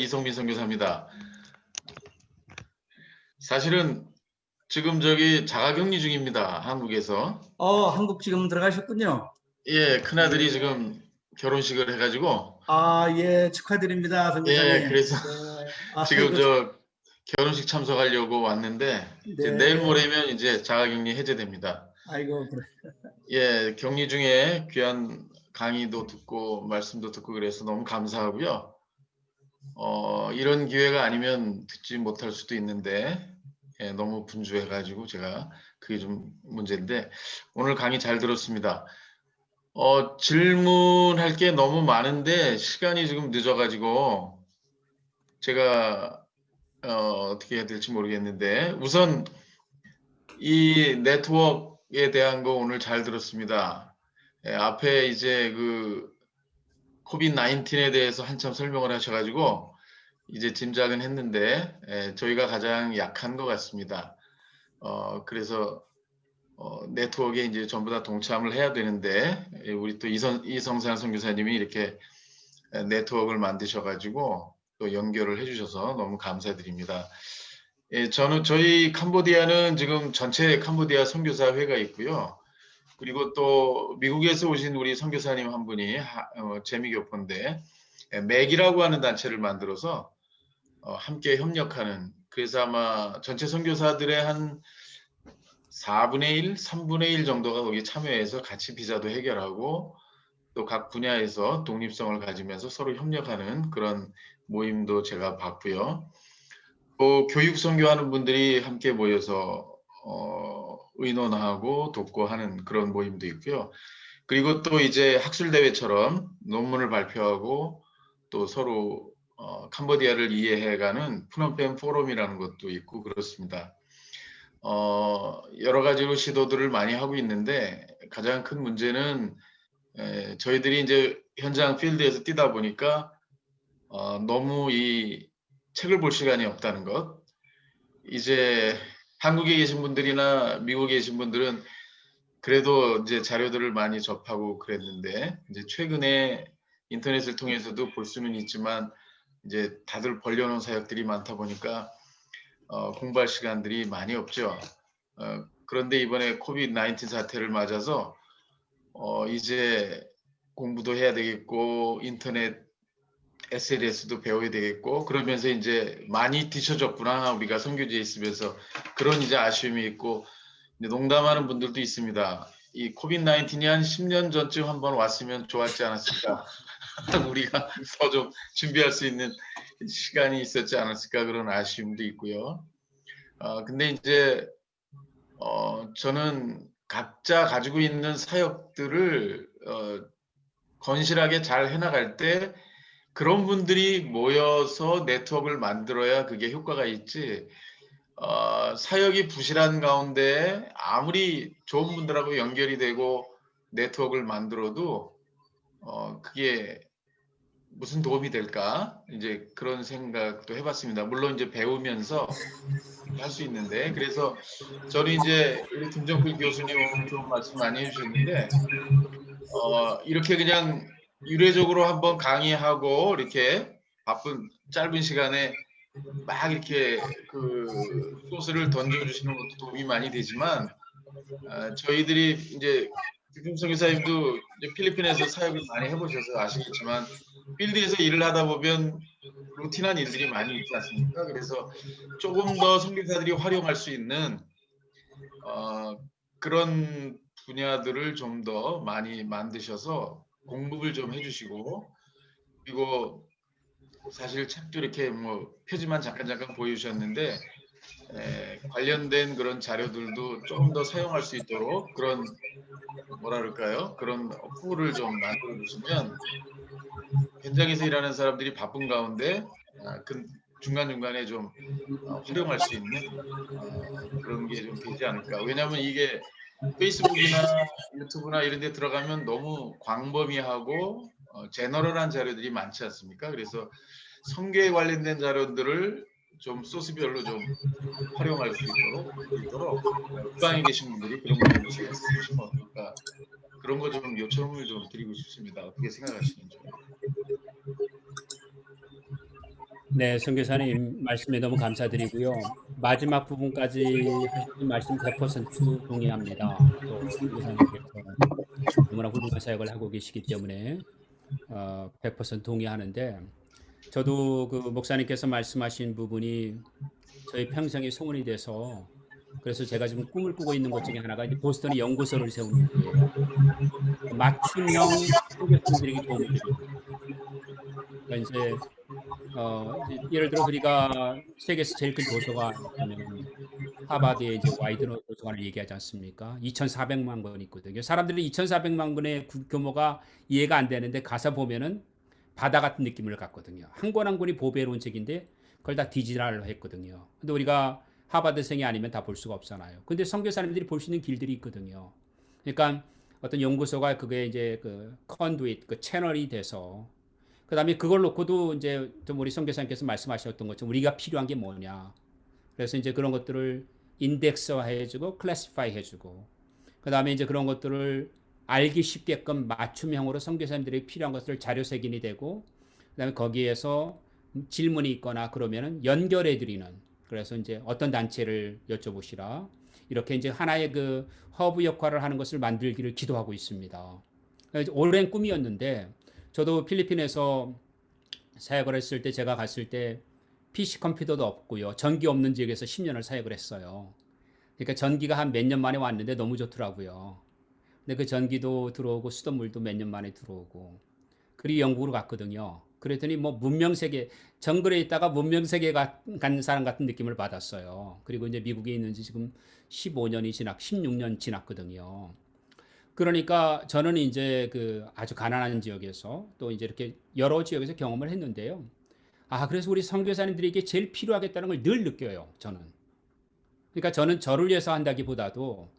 이성민 선교사입니다. 사실은 지금 저기 자가격리 중입니다. 한국에서. 한국 지금 들어가셨군요. 예, 큰아들이 지금 결혼식을 해가지고. 예, 축하드립니다, 선교사님. 예, 그래서 네. 지금 저 결혼식 참석하려고 왔는데 이제 내일 네. 모레면 이제 자가격리 해제됩니다. 아이고, 그래. 예, 격리 중에 귀한 강의도 듣고 말씀도 듣고 그래서 너무 감사하고요. 이런 기회가 아니면 듣지 못할 수도 있는데 예, 너무 분주해가지고 제가 그게 좀 문제인데 오늘 강의 잘 들었습니다. 질문할 게 너무 많은데 시간이 지금 늦어가지고 제가 어떻게 해야 될지 모르겠는데 우선 이 네트워크에 대한 거 오늘 잘 들었습니다. 예, 앞에 이제 그 코비드 19에 대해서 한참 설명을 하셔가지고 이제 짐작은 했는데 저희가 가장 약한 것 같습니다. 그래서 네트워크에 이제 전부 다 동참을 해야 되는데 우리 또 이성산 선교사님이 이렇게 네트워크를 만드셔가지고 또 연결을 해주셔서 너무 감사드립니다. 예, 저희 캄보디아는 지금 전체 캄보디아 선교사 회가 있고요. 그리고 또 미국에서 오신 우리 선교사님 한 분이 재미교포인데 맥이라고 하는 단체를 만들어서 함께 협력하는, 그래서 아마 전체 선교사들의 한 4분의 1, 3분의 1 정도가 거기 참여해서 같이 비자도 해결하고 또 각 분야에서 독립성을 가지면서 서로 협력하는 그런 모임도 제가 봤고요. 또 교육 선교하는 분들이 함께 모여서 의논하고 돕고 하는 그런 모임도 있고요. 그리고 또 이제 학술대회처럼 논문을 발표하고 또 서로 캄보디아를 이해해가는 푸놈펜 포럼이라는 것도 있고 그렇습니다. 여러 가지로 시도들을 많이 하고 있는데 가장 큰 문제는 저희들이 이제 현장 필드에서 뛰다 보니까 너무 이 책을 볼 시간이 없다는 것. 이제 한국에 계신 분들이나 미국에 계신 분들은 그래도 이제 자료들을 많이 접하고 그랬는데 이제 최근에 인터넷을 통해서도 볼 수는 있지만 이제 다들 벌려놓은 사역들이 많다 보니까 공부할 시간들이 많이 없죠. 그런데 이번에 코비드 19 사태를 맞아서 이제 공부도 해야 되겠고 인터넷 SNS도 배워야 되겠고 그러면서 이제 많이 뒤쳐졌구나 우리가 선교지에 있으면서 그런 이제 아쉬움이 있고 농담하는 분들도 있습니다. 이 코비드 19이 한 10년 전쯤 한번 왔으면 좋았지 않았을까. 우리가 더 좀 준비할 수 있는 시간이 있었지 않았을까 그런 아쉬움도 있고요. 근데 이제 저는 각자 가지고 있는 사역들을 건실하게 잘 해나갈 때 그런 분들이 모여서 네트워크를 만들어야 그게 효과가 있지. 사역이 부실한 가운데 아무리 좋은 분들하고 연결이 되고 네트워크를 만들어도 그게 무슨 도움이 될까? 이제 그런 생각도 해봤습니다. 물론 이제 배우면서 할 수 있는데 그래서 저는 이제 우리 김정필 교수님 오늘 좋은 말씀 많이 해주셨는데 이렇게 그냥 유례적으로 한번 강의하고 이렇게 바쁜 짧은 시간에 막 이렇게 그 소스를 던져주시는 것도 도움이 많이 되지만 저희들이 이제 김종성 교사님도 이제 필리핀에서 사역을 많이 해보셔서 아시겠지만 필드에서 일을 하다 보면 루틴한 일들이 많이 있지 않습니까? 그래서 조금 더 선교사들이 활용할 수 있는 그런 분야들을 좀 더 많이 만드셔서 공급을 좀 해주시고 그리고 사실 책도 이렇게 뭐 표지만 잠깐 보여주셨는데 관련된 그런 자료들도 조금 더 사용할 수 있도록 그런 뭐라 그럴까요? 그런 풀을 좀 만들어 주시면 현장에서 일하는 사람들이 바쁜 가운데 그 중간중간에 좀 활용할 수 있는 그런 게 좀 되지 않을까. 왜냐하면 이게 페이스북이나 유튜브나 이런 데 들어가면 너무 광범위하고 제너럴한 자료들이 많지 않습니까? 그래서 성교에 관련된 자료들을 좀 소스별로 좀 활용할 수 있도록 지방에 계신 분들이 그런 걸 좀 주시면 어떨까. 그런 거 좀 요청을 좀 드리고 싶습니다. 어떻게 생각하시는지. 네, 선교사님 말씀에 너무 감사드리고요. 마지막 부분까지 하신 말씀 100% 동의합니다. 또 선교사님께서 너무나 훌륭한 사역을 하고 계시기 때문에 100% 동의하는데 저도 그 목사님께서 말씀하신 부분이 저희 평생의 소원이 돼서 그래서 제가 지금 꿈을 꾸고 있는 것 중에 하나가 이제 보스턴에 연구소를 세우는 거예요. 맞춤형 선교사님들에게 도움을 드리는 거예요. 그러니까 이제 예를 들어서 우리가 세계에서 제일 큰 도서관 하면 하버드의 이제 와이드너 도서관을 얘기하지 않습니까? 2,400만 권 있거든요. 사람들이 2,400만 권의 규모가 이해가 안 되는데 가서 보면은 바다 같은 느낌을 갖거든요. 한 권 한 권이 보배로운 책인데 그걸 다 디지털로 했거든요. 근데 우리가 하버드생이 아니면 다 볼 수가 없잖아요. 근데 선교사님들이 볼 수 있는 길들이 있거든요. 그러니까 어떤 연구소가 그게 이제 그 컨두잇, 그 채널이 돼서 그다음에 그걸 놓고도 이제 좀 우리 선교사님께서 말씀하셨던 것처럼 우리가 필요한 게 뭐냐. 그래서 이제 그런 것들을 인덱스화 해주고 클래시파이 해주고 그다음에 이제 그런 것들을 알기 쉽게끔 맞춤형으로 선교사님들이 필요한 것을 자료 색인이 되고 그다음에 거기에서 질문이 있거나 그러면은 연결해 드리는 그래서 이제 어떤 단체를 여쭤보시라 이렇게 이제 하나의 그 허브 역할을 하는 것을 만들기를 기도하고 있습니다. 오랜 꿈이었는데 저도 필리핀에서 사역을 했을 때 제가 갔을 때 PC 컴퓨터도 없고요. 전기 없는 지역에서 10년을 사역을 했어요. 그러니까 전기가 한 몇 년 만에 왔는데 너무 좋더라고요. 근데 그 전기도 들어오고 수돗물도 몇 년 만에 들어오고 그리고 영국으로 갔거든요. 그랬더니 뭐 문명세계 정글에 있다가 문명세계 간 사람 같은 느낌을 받았어요. 그리고 이제 미국에 있는 지 지금 15년이 16년 지났거든요. 그러니까 저는 이제 그 아주 가난한 지역에서 또 이제 이렇게 여러 지역에서 경험을 했는데요. 그래서 우리 선교사님들에게 제일 필요하겠다는 걸 늘 느껴요, 저는. 그러니까 저는 저를 위해서 한다기보다도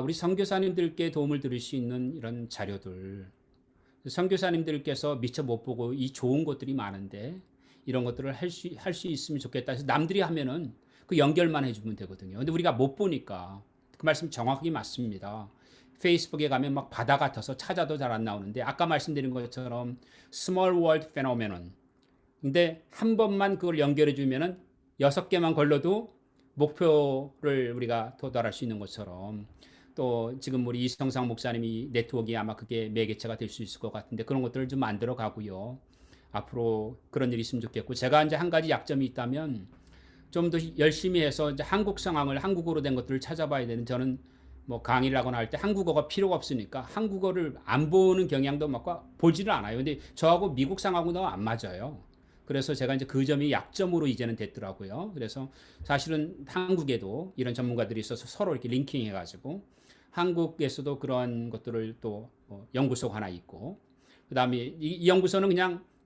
우리 선교사님들께 도움을 드릴 수 있는 이런 자료들. 선교사님들께서 미처 못 보고 이 좋은 것들이 많은데 이런 것들을 할 수 있으면 좋겠다 해서 남들이 하면은 그 연결만 해주면 되거든요. 근데 우리가 못 보니까 그 말씀 정확하게 맞습니다. 페이스북에 가면 막 바다 같아서 찾아도 잘 안 나오는데 아까 말씀드린 것처럼 스몰 월드 페노메논 근데 한 번만 그걸 연결해 주면은 6개만 걸러도 목표를 우리가 도달할 수 있는 것처럼 또 지금 우리 이성상 목사님이 네트워크에 아마 그게 매개체가 될 수 있을 것 같은데 그런 것들을 좀 만들어 가고요. 앞으로 그런 일이 있으면 좋겠고 제가 이제 한 가지 약점이 있다면 좀 더 열심히 해서 이제 한국 상황을 한국어로 된 것들을 찾아봐야 되는 저는 뭐 강의를 하거나 할 때 한국어가 필요가 없으니까 한국어를 안 보는 경향도 막 보지를 않아요. 근데 저하고 미국 상황하고는 안 맞아요. 그래서 제가 이제 그 점이 약점으로 이제는 됐더라고요. 그래서 사실은 한국에도 이런 전문가들이 있어서 서로 이렇게 링킹 해가지고 한국에서도 그런 것들을 또 연구소가 하나 있고 그다음에 이 연구소는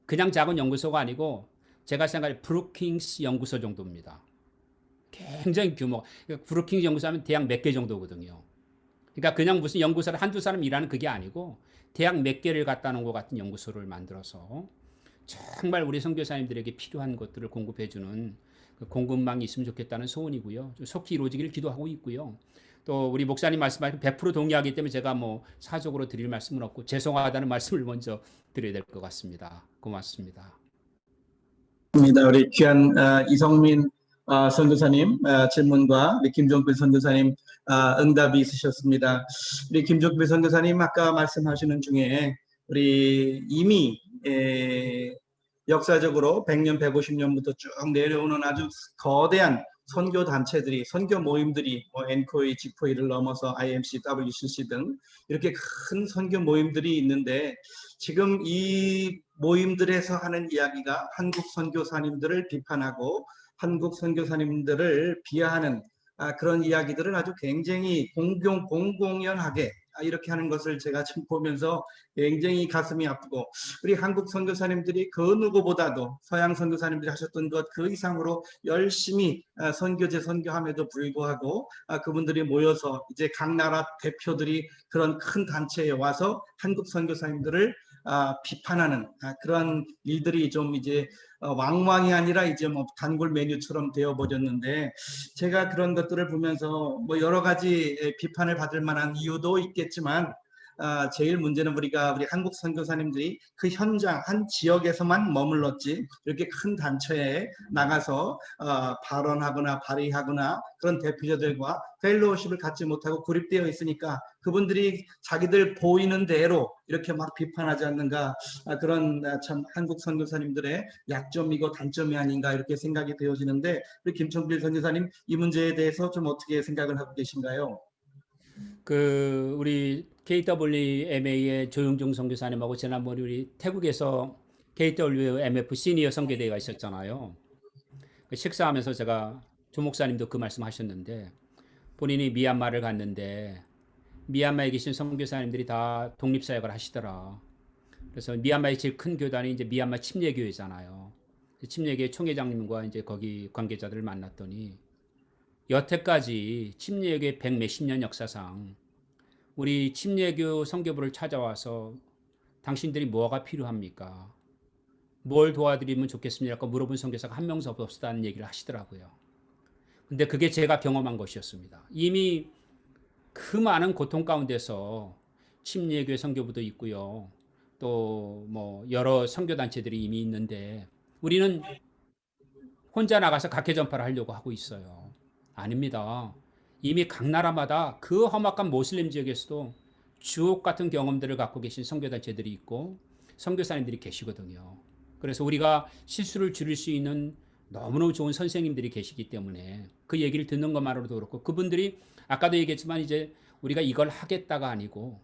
그냥 작은 연구소가 아니고 제가 생각해 브루킹스 연구소 정도입니다. 굉장히 규모. 브루킹스 연구소 하면 대학 몇 개 정도거든요. 그러니까 그냥 무슨 연구소를 한두 사람 일하는 그게 아니고 대학 몇 개를 갖다 놓은 것 같은 연구소를 만들어서 정말 우리 선교사님들에게 필요한 것들을 공급해주는 그 공급망이 있으면 좋겠다는 소원이고요. 속히 이루어지기를 기도하고 있고요. 또 우리 목사님 말씀하신 100% 동의하기 때문에 제가 뭐 사적으로 드릴 말씀은 없고 죄송하다는 말씀을 먼저 드려야 될 것 같습니다. 고맙습니다. 우리 귀한 이성민 선교사님 질문과 우리 김종필 선교사님 응답이 있으셨습니다. 우리 김종필 선교사님 아까 말씀하시는 중에 우리 이미 역사적으로 100년, 150년부터 쭉 내려오는 아주 거대한 선교 단체들이, 선교 모임들이 엔코이, 지코이를 넘어서 IMC, WCC 등 이렇게 큰 선교 모임들이 있는데 지금 이 모임들에서 하는 이야기가 한국 선교사님들을 비판하고 한국 선교사님들을 비하하는 그런 이야기들을 아주 굉장히 공공연하게 이렇게 하는 것을 제가 지금 보면서 굉장히 가슴이 아프고 우리 한국 선교사님들이 그 누구보다도 서양 선교사님들이 하셨던 것 그 이상으로 열심히 선교제 선교함에도 불구하고 그분들이 모여서 이제 각 나라 대표들이 그런 큰 단체에 와서 한국 선교사님들을 비판하는 그런 일들이 좀 이제 왕왕이 아니라 이제 뭐 단골 메뉴처럼 되어버렸는데 제가 그런 것들을 보면서 뭐 여러 가지 비판을 받을 만한 이유도 있겠지만 제일 문제는 우리 한국 선교사님들이 그 현장 한 지역에서만 머물렀지 이렇게 큰 단체에 나가서 발언하거나 발의하거나 그런 대표자들과 펠로우십을 갖지 못하고 고립되어 있으니까 그분들이 자기들 보이는 대로 이렇게 막 비판하지 않는가, 그런 참 한국 선교사님들의 약점이고 단점이 아닌가 이렇게 생각이 되어지는데, 우리 김청필 선교사님 이 문제에 대해서 좀 어떻게 생각을 하고 계신가요? 우리 KWMA의 조용중 선교사님하고 지난번에 우리 태국에서 KWMF 시니어 선교대회가 있었잖아요. 그 식사하면서 제가 조 목사님도 그 말씀하셨는데, 본인이 미얀마를 갔는데 미얀마에 계신 선교사님들이 다 독립사역을 하시더라. 그래서 미얀마의 제일 큰 교단이 이제 미얀마 침례교회잖아요. 침례교회 총회장님과 이제 거기 관계자들을 만났더니, 여태까지 침례교회 100몇십 년 역사상 우리 침례교 선교부를 찾아와서 당신들이 뭐가 필요합니까? 뭘 도와드리면 좋겠습니까? 물어본 선교사가 한 명도 없었다는 얘기를 하시더라고요. 근데 그게 제가 경험한 것이었습니다. 이미 그 많은 고통 가운데서 침례교회 선교부도 있고요. 또 뭐 여러 선교단체들이 이미 있는데 우리는 혼자 나가서 각계 전파를 하려고 하고 있어요. 아닙니다. 이미 각 나라마다 그 험악한 모슬림 지역에서도 주옥 같은 경험들을 갖고 계신 선교단체들이 있고 선교사님들이 계시거든요. 그래서 우리가 실수를 줄일 수 있는 너무너무 좋은 선생님들이 계시기 때문에 그 얘기를 듣는 것만으로도 그렇고, 그분들이 아까도 얘기했지만 이제 우리가 이걸 하겠다가 아니고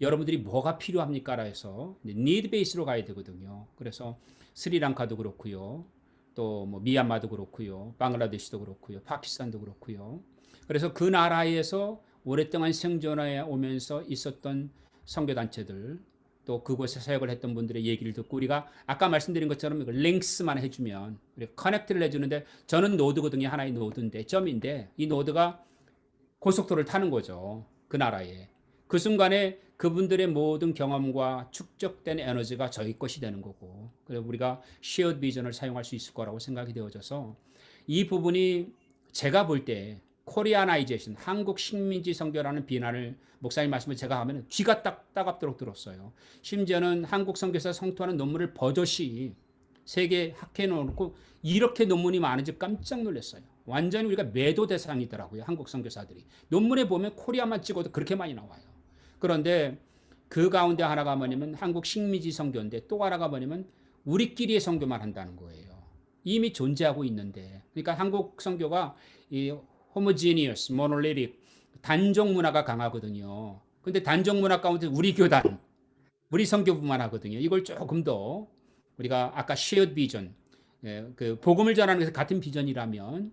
여러분들이 뭐가 필요합니까라 해서 need base로 가야 되거든요. 그래서 스리랑카도 그렇고요. 또 뭐 미얀마도 그렇고요. 방글라데시도 그렇고요. 파키스탄도 그렇고요. 그래서 그 나라에서 오랫동안 생존해 오면서 있었던 선교단체들, 또 그곳에 사역을 했던 분들의 얘기를 듣고 우리가 아까 말씀드린 것처럼 링크스만 해주면 우리가 커넥트를 해주는데, 저는 노드거든요. 하나의 노드인데, 점인데 이 노드가 고속도로를 타는 거죠. 그 나라에. 그 순간에 그분들의 모든 경험과 축적된 에너지가 저희 것이 되는 거고, 그래서 우리가 shared 비전을 사용할 수 있을 거라고 생각이 되어져서, 이 부분이 제가 볼 때 코리아나이제이션, 한국 식민지 선교라는 비난을 목사님 말씀을 제가 하면 귀가 따갑도록 들었어요. 심지어는 한국 선교사 성토하는 논문을 버젓이 세계 학회에 놓고 이렇게 논문이 많은지 깜짝 놀랐어요. 완전히 우리가 매도 대상이더라고요. 한국 선교사들이. 논문에 보면 코리아만 찍어도 그렇게 많이 나와요. 그런데 그 가운데 하나가 뭐냐면 한국 식민지 선교인데, 또 하나가 뭐냐면 우리끼리의 선교만 한다는 거예요. 이미 존재하고 있는데. 그러니까 한국 선교가 이 homogeneous, monolithic, 단종 문화가 강하거든요. 근데 단종 문화 가운데 우리 교단, 우리 선교부만 하거든요. 이걸 조금 더 우리가 아까 shared vision, 그 복음을 전하는 것에 같은 비전이라면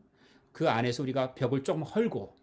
그 안에서 우리가 벽을 조금 헐고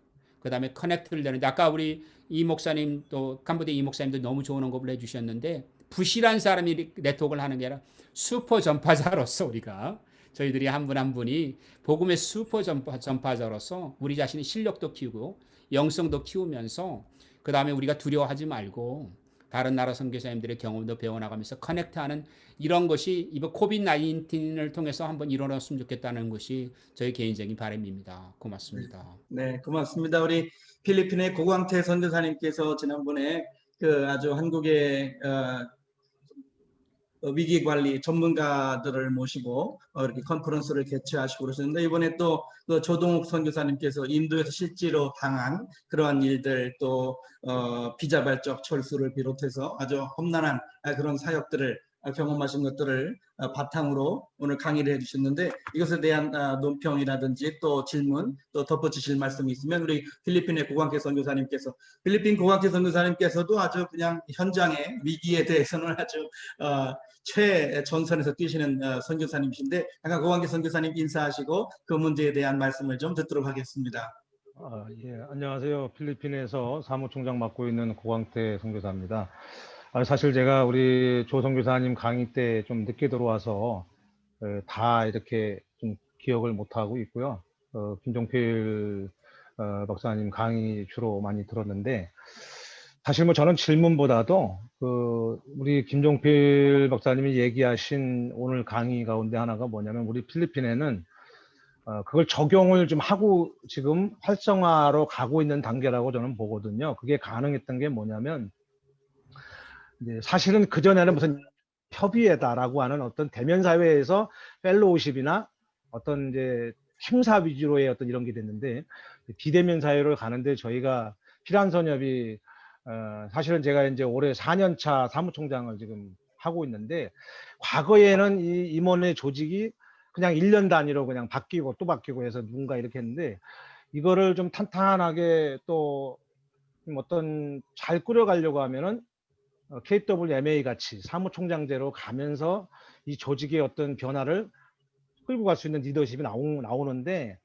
그 다음에 커넥트를 되는데, 아까 우리 이 목사님 또 캄보디아 이 목사님도 너무 좋은 언급을 해주셨는데, 부실한 사람이 네트워크를 하는 게 아니라 슈퍼 전파자로서 우리가 저희들이 한 분 한 분이 복음의 슈퍼 전파자로서 우리 자신의 실력도 키우고 영성도 키우면서, 그 다음에 우리가 두려워하지 말고 다른 나라 선교사님들의 경험도 배워나가면서 커넥트하는 이런 것이 이번 코비드-19을 통해서 한번 일어났으면 좋겠다는 것이 저희 개인적인 바람입니다. 고맙습니다. 네, 고맙습니다. 우리 필리핀의 고광태 선교사님께서 지난번에 그 아주 한국의 위기관리 전문가들을 모시고 이렇게 컨퍼런스를 개최하시고 그러셨는데, 이번에 또 조동욱 선교사님께서 인도에서 실제로 당한 그러한 일들, 또 비자발적 철수를 비롯해서 아주 험난한 그런 사역들을 경험하신 것들을 바탕으로 오늘 강의를 해주셨는데, 이것에 대한 논평이라든지 또 질문, 또 덧붙이실 말씀이 있으면 우리 필리핀의 고광태 선교사님께서, 필리핀 고광태 선교사님께서도 아주 그냥 현장의 위기에 대해서는 아주 최전선에서 뛰시는 선교사님이신데, 잠깐 고광태 선교사님 인사하시고 그 문제에 대한 말씀을 좀 듣도록 하겠습니다. 예, 안녕하세요. 필리핀에서 사무총장 맡고 있는 고광태 선교사입니다. 사실 제가 우리 조 선교사님 강의 때 좀 늦게 들어와서 다 이렇게 좀 기억을 못하고 있고요. 김종필 박사님 강의 주로 많이 들었는데, 사실 뭐 저는 질문보다도 우리 김종필 박사님이 얘기하신 오늘 강의 가운데 하나가 뭐냐면, 우리 필리핀에는 그걸 적용을 좀 하고 지금 활성화로 가고 있는 단계라고 저는 보거든요. 그게 가능했던 게 뭐냐면, 이제 사실은 그전에는 무슨 협의회다라고 하는 어떤 대면 사회에서 펠로우십이나 어떤 이제 행사 위주로의 어떤 이런 게 됐는데, 비대면 사회로 가는데 저희가 피란선협이 사실은 제가 이제 올해 4년 차 사무총장을 지금 하고 있는데, 과거에는 이 임원회 조직이 그냥 1년 단위로 그냥 바뀌고 또 바뀌고 해서 누군가 이렇게 했는데, 이거를 좀 탄탄하게 또 어떤 잘 꾸려가려고 하면은 KWMA 같이 사무총장제로 가면서 이 조직의 어떤 변화를 끌고 갈 수 있는 리더십이 나오는데,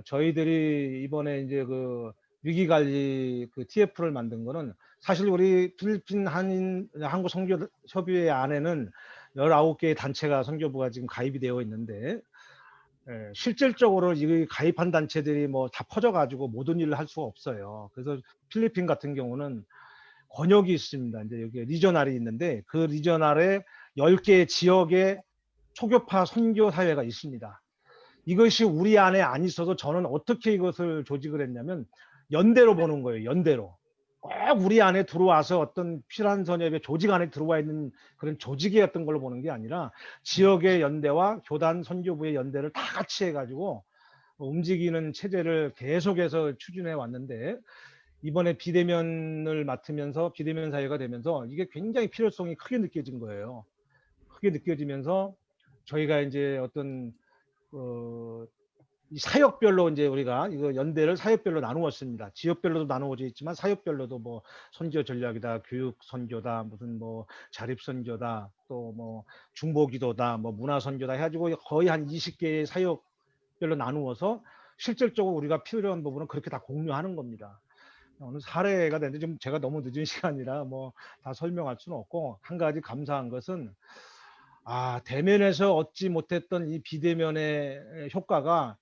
저희들이 이번에 이제 그 위기관리 그 TF를 만든 거는, 사실 우리 필리핀 한국 선교협의회 안에는 19개의 단체가 선교부가 지금 가입이 되어 있는데, 실질적으로 이 가입한 단체들이 뭐 다 퍼져가지고 모든 일을 할 수가 없어요. 그래서 필리핀 같은 경우는 권역이 있습니다. 이제 여기 리저널이 있는데, 그 리저널에 10개의 지역의 초교파 선교 사회가 있습니다. 이것이 우리 안에 안 있어서 저는 어떻게 이것을 조직을 했냐면, 연대로 보는 거예요. 연대로. 꼭 우리 안에 들어와서 어떤 피란선협의 조직 안에 들어와 있는 그런 조직의 어떤 걸로 보는 게 아니라, 지역의 연대와 교단 선교부의 연대를 다 같이 해가지고 움직이는 체제를 계속해서 추진해 왔는데, 이번에 비대면을 맡으면서 비대면 사회가 되면서 이게 굉장히 필요성이 크게 느껴진 거예요. 크게 느껴지면서 저희가 이제 어떤 이 사역별로 이제 우리가 이거 연대를 사역별로 나누었습니다. 지역별로도 나누어져 있지만 사역별로도 뭐 선교 전략이다, 교육 선교다, 무슨 뭐 자립 선교다, 또 뭐 중보 기도다, 뭐 문화 선교다 해가지고 거의 한 20개의 사역별로 나누어서 실질적으로 우리가 필요한 부분은 그렇게 다 공유하는 겁니다. 어느 사례가 되는데, 좀 제가 너무 늦은 시간이라 뭐 다 설명할 수는 없고, 한 가지 감사한 것은 대면에서 얻지 못했던 이 비대면의 효과가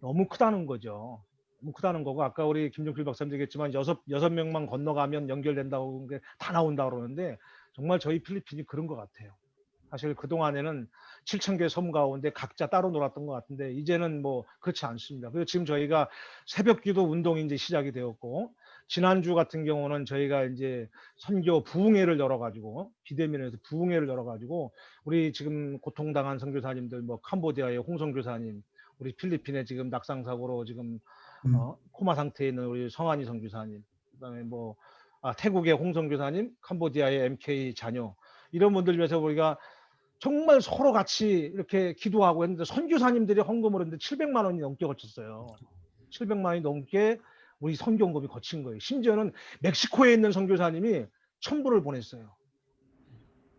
너무 크다는 거죠. 너무 크다는 거고, 아까 우리 김종필 박사님 얘기했지만 여섯 명만 건너가면 연결된다고 다 나온다고 그러는데, 정말 저희 필리핀이 그런 것 같아요. 사실 그동안에는 7,000개 섬 가운데 각자 따로 놀았던 것 같은데, 이제는 뭐 그렇지 않습니다. 그리고 지금 저희가 새벽 기도 운동이 이제 시작이 되었고, 지난주 같은 경우는 저희가 이제 선교 부흥회를 열어가지고, 비대면에서 부흥회를 열어가지고, 우리 지금 고통당한 선교사님들, 뭐 캄보디아의 홍선교사님, 우리 필리핀에 지금 낙상사고로 지금 코마 상태에 있는 우리 성한이 선교사님, 그다음에 뭐 태국의 홍선교사님, 캄보디아의 MK 자녀, 이런 분들 위해서 우리가 정말 서로 같이 이렇게 기도하고 했는데, 선교사님들이 헌금을 했는데 700만 원이 넘게 거쳤어요. 700만 원이 넘게 우리 선교헌금이 거친 거예요. 심지어는 멕시코에 있는 선교사님이 1,000불을 보냈어요.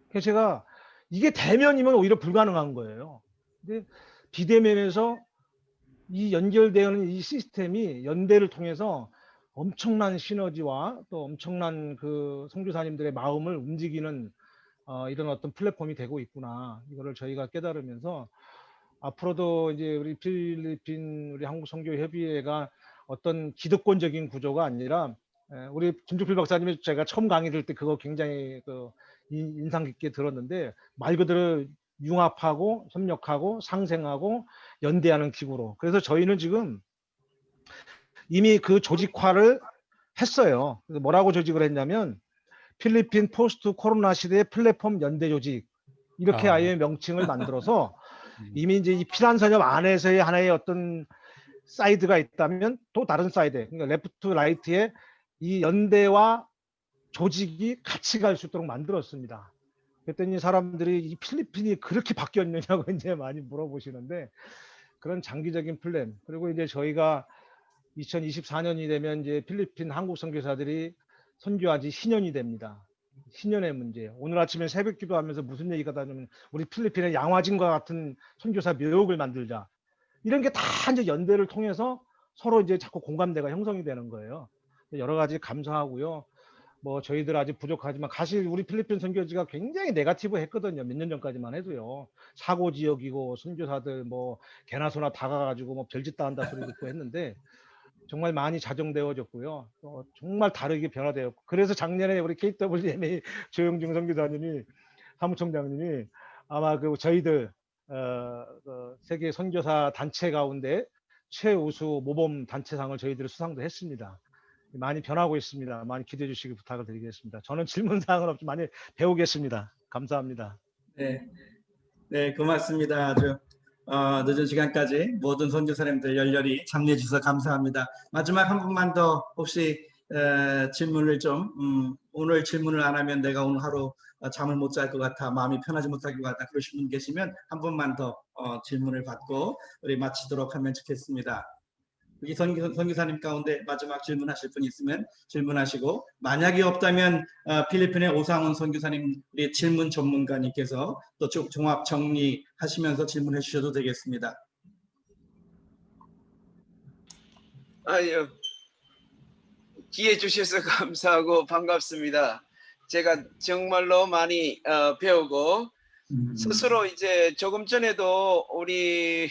그래서 제가 이게 대면이면 오히려 불가능한 거예요. 근데 비대면에서 이 연결되는 이 시스템이 연대를 통해서 엄청난 시너지와 또 엄청난 그 선교사님들의 마음을 움직이는 이런 어떤 플랫폼이 되고 있구나, 이거를 저희가 깨달으면서, 앞으로도 이제 우리 필리핀 우리 한국 선교협의회가 어떤 기득권적인 구조가 아니라, 우리 김종필 박사님이 제가 처음 강의 들을 때 그거 굉장히 인상 깊게 들었는데, 말 그대로 융합하고 협력하고 상생하고 연대하는 기구로. 그래서 저희는 지금 이미 그 조직화를 했어요. 그래서 뭐라고 조직을 했냐면, 필리핀 포스트 코로나 시대의 플랫폼 연대 조직, 이렇게 아예 명칭을 만들어서, 이미 이제 이 피란선협 안에서의 하나의 어떤 사이드가 있다면 또 다른 사이드, 그러니까 레프트 라이트에 이 연대와 조직이 같이 갈 수 있도록 만들었습니다. 그랬더니 사람들이 이 필리핀이 그렇게 바뀌었느냐고 이제 많이 물어보시는데, 그런 장기적인 플랜, 그리고 이제 저희가 2024년이 되면 이제 필리핀 한국 선교사들이 선교한 지 10년이 됩니다. 10년의 문제. 오늘 아침에 새벽 기도하면서 무슨 얘기가 나냐면, 우리 필리핀의 양화진과 같은 선교사 묘역을 만들자. 이런 게 다 이제 연대를 통해서 서로 이제 자꾸 공감대가 형성이 되는 거예요. 여러 가지 감사하고요. 뭐 저희들 아직 부족하지만, 사실 우리 필리핀 선교지가 굉장히 네거티브 했거든요. 몇 년 전까지만 해도요. 사고 지역이고 선교사들 뭐 개나 소나 다 가가지고 뭐 별짓 다 한다 소리 듣고 했는데, 정말 많이 자정되어졌고요. 정말 다르게 변화되었고, 그래서 작년에 우리 KWMA 조영중 선교사님이, 사무총장님이 아마 그 저희들 그 세계 선교사 단체 가운데 최우수 모범 단체상을 저희들이 수상도 했습니다. 많이 변하고 있습니다. 많이 기대해 주시기 부탁을 드리겠습니다. 저는 질문 사항은 없지만 많이 배우겠습니다. 감사합니다. 네, 네, 고맙습니다. 아주 늦은 시간까지 모든 선교사님들 열렬히 참여해 주셔서 감사합니다. 마지막 한 분만 더 혹시 질문을 좀 오늘 질문을 안 하면 내가 오늘 하루 잠을 못 잘 것 같아, 마음이 편하지 못할 것 같다 그러신 분 계시면 한 분만 더 질문을 받고 우리 마치도록 하면 좋겠습니다. 여기 선교사님 가운데 마지막 질문하실 분 있으면 질문하시고, 만약에 없다면 필리핀의 오상훈 선교사님, 우리 질문 전문가님께서 또 종합 정리하시면서 질문해 주셔도 되겠습니다. 아유, 기회 주셔서 감사하고 반갑습니다. 제가 정말로 많이 배우고 스스로 이제 조금 전에도 우리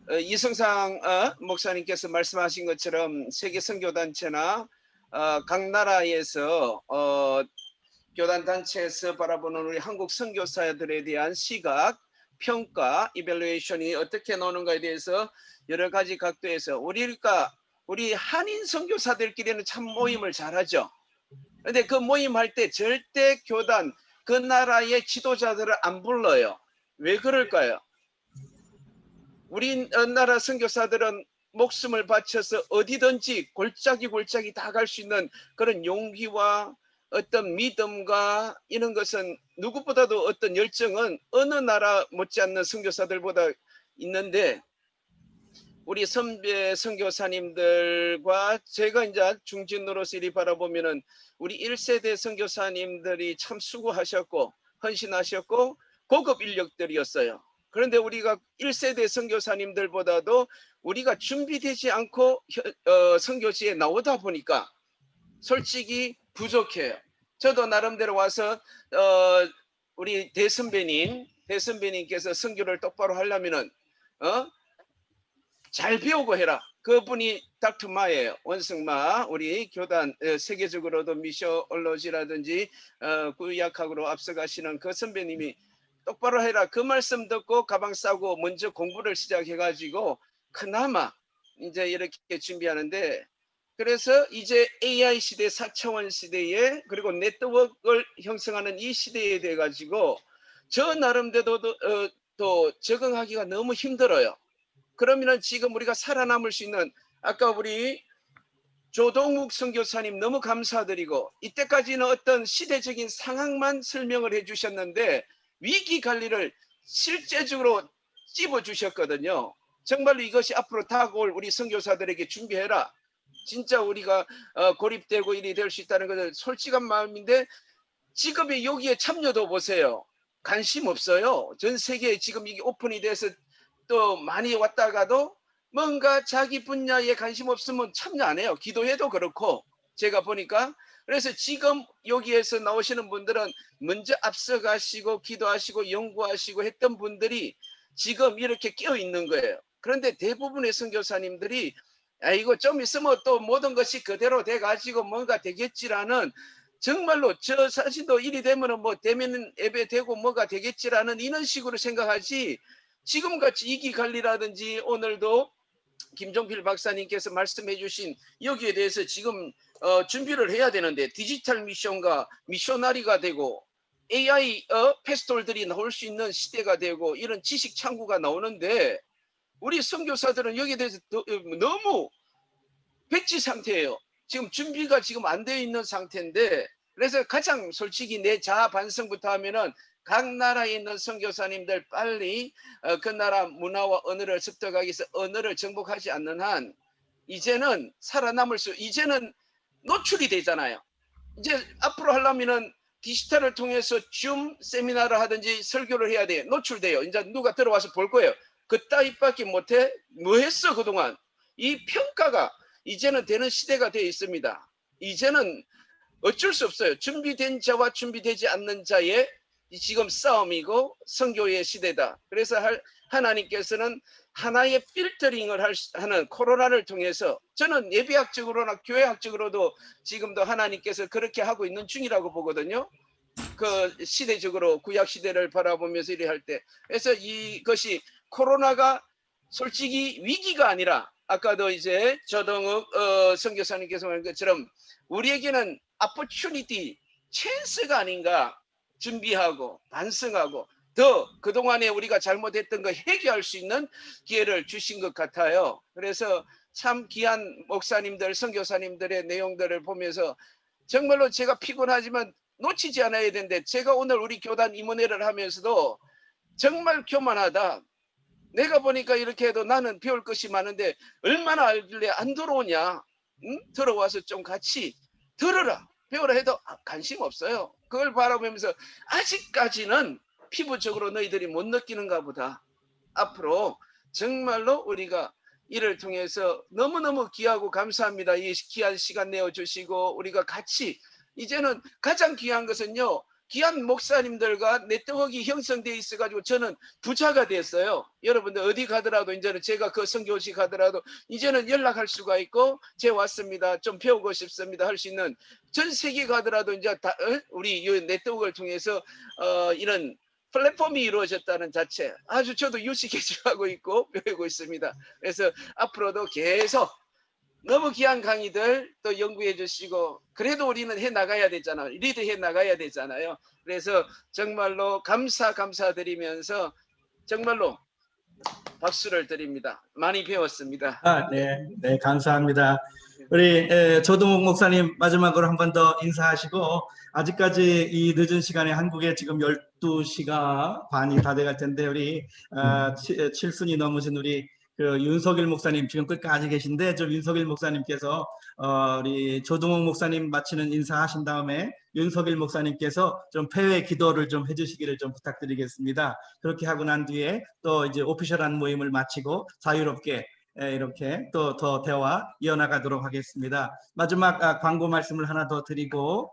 이성상 목사님께서 말씀하신 것처럼 세계 선교단체나 각 나라에서 교단 단체에서 바라보는 우리 한국 선교사들에 대한 시각, 평가, 이밸루에이션이 어떻게 나오는가에 대해서 여러 가지 각도에서 우리 한인 선교사들끼리는 참 모임을 잘하죠. 근데 그 모임할 때 절대 교단 그 나라의 지도자들을 안 불러요. 왜 그럴까요? 우리나라 선교사들은 목숨을 바쳐서 어디든지 골짜기 다 갈 수 있는 그런 용기와 어떤 믿음과 이런 것은 누구보다도 어떤 열정은 어느 나라 못지않는 선교사들보다 있는데, 우리 선배 선교사님들과 제가 이제 중진으로서 이리 바라보면은 우리 1세대 선교사님들이 참 수고하셨고 헌신하셨고 고급 인력들이었어요. 그런데 우리가 1세대 선교사님들보다도 우리가 준비되지 않고 선교지에 나오다 보니까 솔직히 부족해요. 저도 나름대로 와서 우리 대선배님께서 선교를 똑바로 하려면은 잘 배우고 해라. 그분이 닥터 마예요. 원승마. 우리 교단 세계적으로도 미셔올로지라든지 구약학으로 앞서가시는 그 선배님이 똑바로 해라. 그 말씀 듣고 가방 싸고 먼저 공부를 시작해가지고 그나마 이제 이렇게 준비하는데, 그래서 이제 AI 시대, 4차원 시대에 그리고 네트워크를 형성하는 이 시대에 돼 가지고 저 나름대로 또 적응하기가 너무 힘들어요. 그러면은 지금 우리가 살아남을 수 있는, 아까 우리 조동욱 선교사님 너무 감사드리고 이때까지는 어떤 시대적인 상황만 설명을 해주셨는데 위기 관리를 실제적으로 찝어주셨거든요. 정말로 이것이 앞으로 다가올 우리 선교사들에게 준비해라. 진짜 우리가 고립되고 일이 될 수 있다는 것은 솔직한 마음인데, 지금의 여기에 참여도 보세요. 관심 없어요. 전 세계에 지금 이게 오픈이 돼서 또 많이 왔다가도 뭔가 자기 분야에 관심 없으면 참여 안 해요. 기도해도 그렇고 제가 보니까. 그래서 지금 여기에서 나오시는 분들은 먼저 앞서가시고 기도하시고 연구하시고 했던 분들이 지금 이렇게 끼어 있는 거예요. 그런데 대부분의 선교사님들이 이거 좀 있으면 또 모든 것이 그대로 돼 가지고 뭔가 되겠지라는, 정말로 저 사실도 일이 되면은 뭐 대면 예배 되고 뭐가 되겠지라는 이런 식으로 생각하지, 지금같이 이기 관리라든지 오늘도 김종필 박사님께서 말씀해 주신 여기에 대해서 지금 준비를 해야 되는데, 디지털 미션과 미셔너리가 되고 AI 패스톨들이 나올 수 있는 시대가 되고 이런 지식 창구가 나오는데 우리 선교사들은 여기에 대해서 너무 백지 상태예요. 지금 준비가 지금 안 되어 있는 상태인데, 그래서 가장 솔직히 내 자아 반성부터 하면은 각 나라에 있는 선교사님들 빨리 그 나라 문화와 언어를 습득하기 위해서 언어를 정복하지 않는 한 이제는 살아남을 이제는 노출이 되잖아요. 이제 앞으로 하려면은 디지털을 통해서 줌 세미나를 하든지 설교를 해야 돼. 노출돼요. 이제 누가 들어와서 볼 거예요. 그따위밖에 못해? 뭐 했어 그동안? 이 평가가 이제는 되는 시대가 되어 있습니다. 이제는 어쩔 수 없어요. 준비된 자와 준비되지 않는 자의 지금 싸움이고 선교의 시대다. 그래서 하나님께서는 하나의 필터링을 하는 코로나를 통해서, 저는 예비학적으로나 교회학적으로도 지금도 하나님께서 그렇게 하고 있는 중이라고 보거든요. 그 시대적으로 구약 시대를 바라보면서 이래 할 때. 그래서 이것이 코로나가 솔직히 위기가 아니라 아까도 이제 조동욱 선교사님께서 말한 것처럼 우리에게는 opportunity, 찬스가 아닌가 준비하고 반성하고 더 그동안에 우리가 잘못했던 거 해결할 수 있는 기회를 주신 것 같아요. 그래서 참 귀한 목사님들, 선교사님들의 내용들을 보면서 정말로 제가 피곤하지만 놓치지 않아야 되는데 제가 오늘 우리 교단 임원회를 하면서도 정말 교만하다. 내가 보니까 이렇게 해도 나는 배울 것이 많은데 얼마나 알길래 안 들어오냐. 응? 들어와서 좀 같이 들으라. 배우라 해도 관심 없어요. 그걸 바라보면서 아직까지는 피부적으로 너희들이 못 느끼는가 보다. 앞으로 정말로 우리가 이를 통해서 너무너무 귀하고 감사합니다. 이 귀한 시간 내어주시고 우리가 같이 이제는 가장 귀한 것은요. 귀한 목사님들과 네트워크가 형성되어 있어가지고 저는 부자가 됐어요. 여러분들 어디 가더라도 이제는 제가 그 선교식 가더라도 이제는 연락할 수가 있고 제 왔습니다. 좀 배우고 싶습니다. 할 수 있는 전 세계 가더라도 이제 다, 우리 이 네트워크를 통해서 이런 플랫폼이 이루어졌다는 자체 아주 저도 유식해져가고 있고 배우고 있습니다. 그래서 앞으로도 계속 너무 귀한 강의들 또 연구해 주시고 그래도 우리는 해 나가야 되잖아요. 리드 해 나가야 되잖아요. 그래서 정말로 감사드리면서 정말로 박수를 드립니다. 많이 배웠습니다. 네, 감사합니다. 우리 조동욱 목사님 마지막으로 한 번 더 인사하시고 아직까지 이 늦은 시간에 한국에 지금 12시가 반이 다 돼갈 텐데 우리 7순이 넘으신 우리 그 윤석일 목사님 지금 끝까지 계신데 좀 윤석일 목사님께서 우리 조동욱 목사님 마치는 인사하신 다음에 윤석일 목사님께서 좀 폐회 기도를 좀 해주시기를 좀 부탁드리겠습니다. 그렇게 하고 난 뒤에 또 이제 오피셜한 모임을 마치고 자유롭게 이렇게 또 더 대화 이어나가도록 하겠습니다. 마지막 광고 말씀을 하나 더 드리고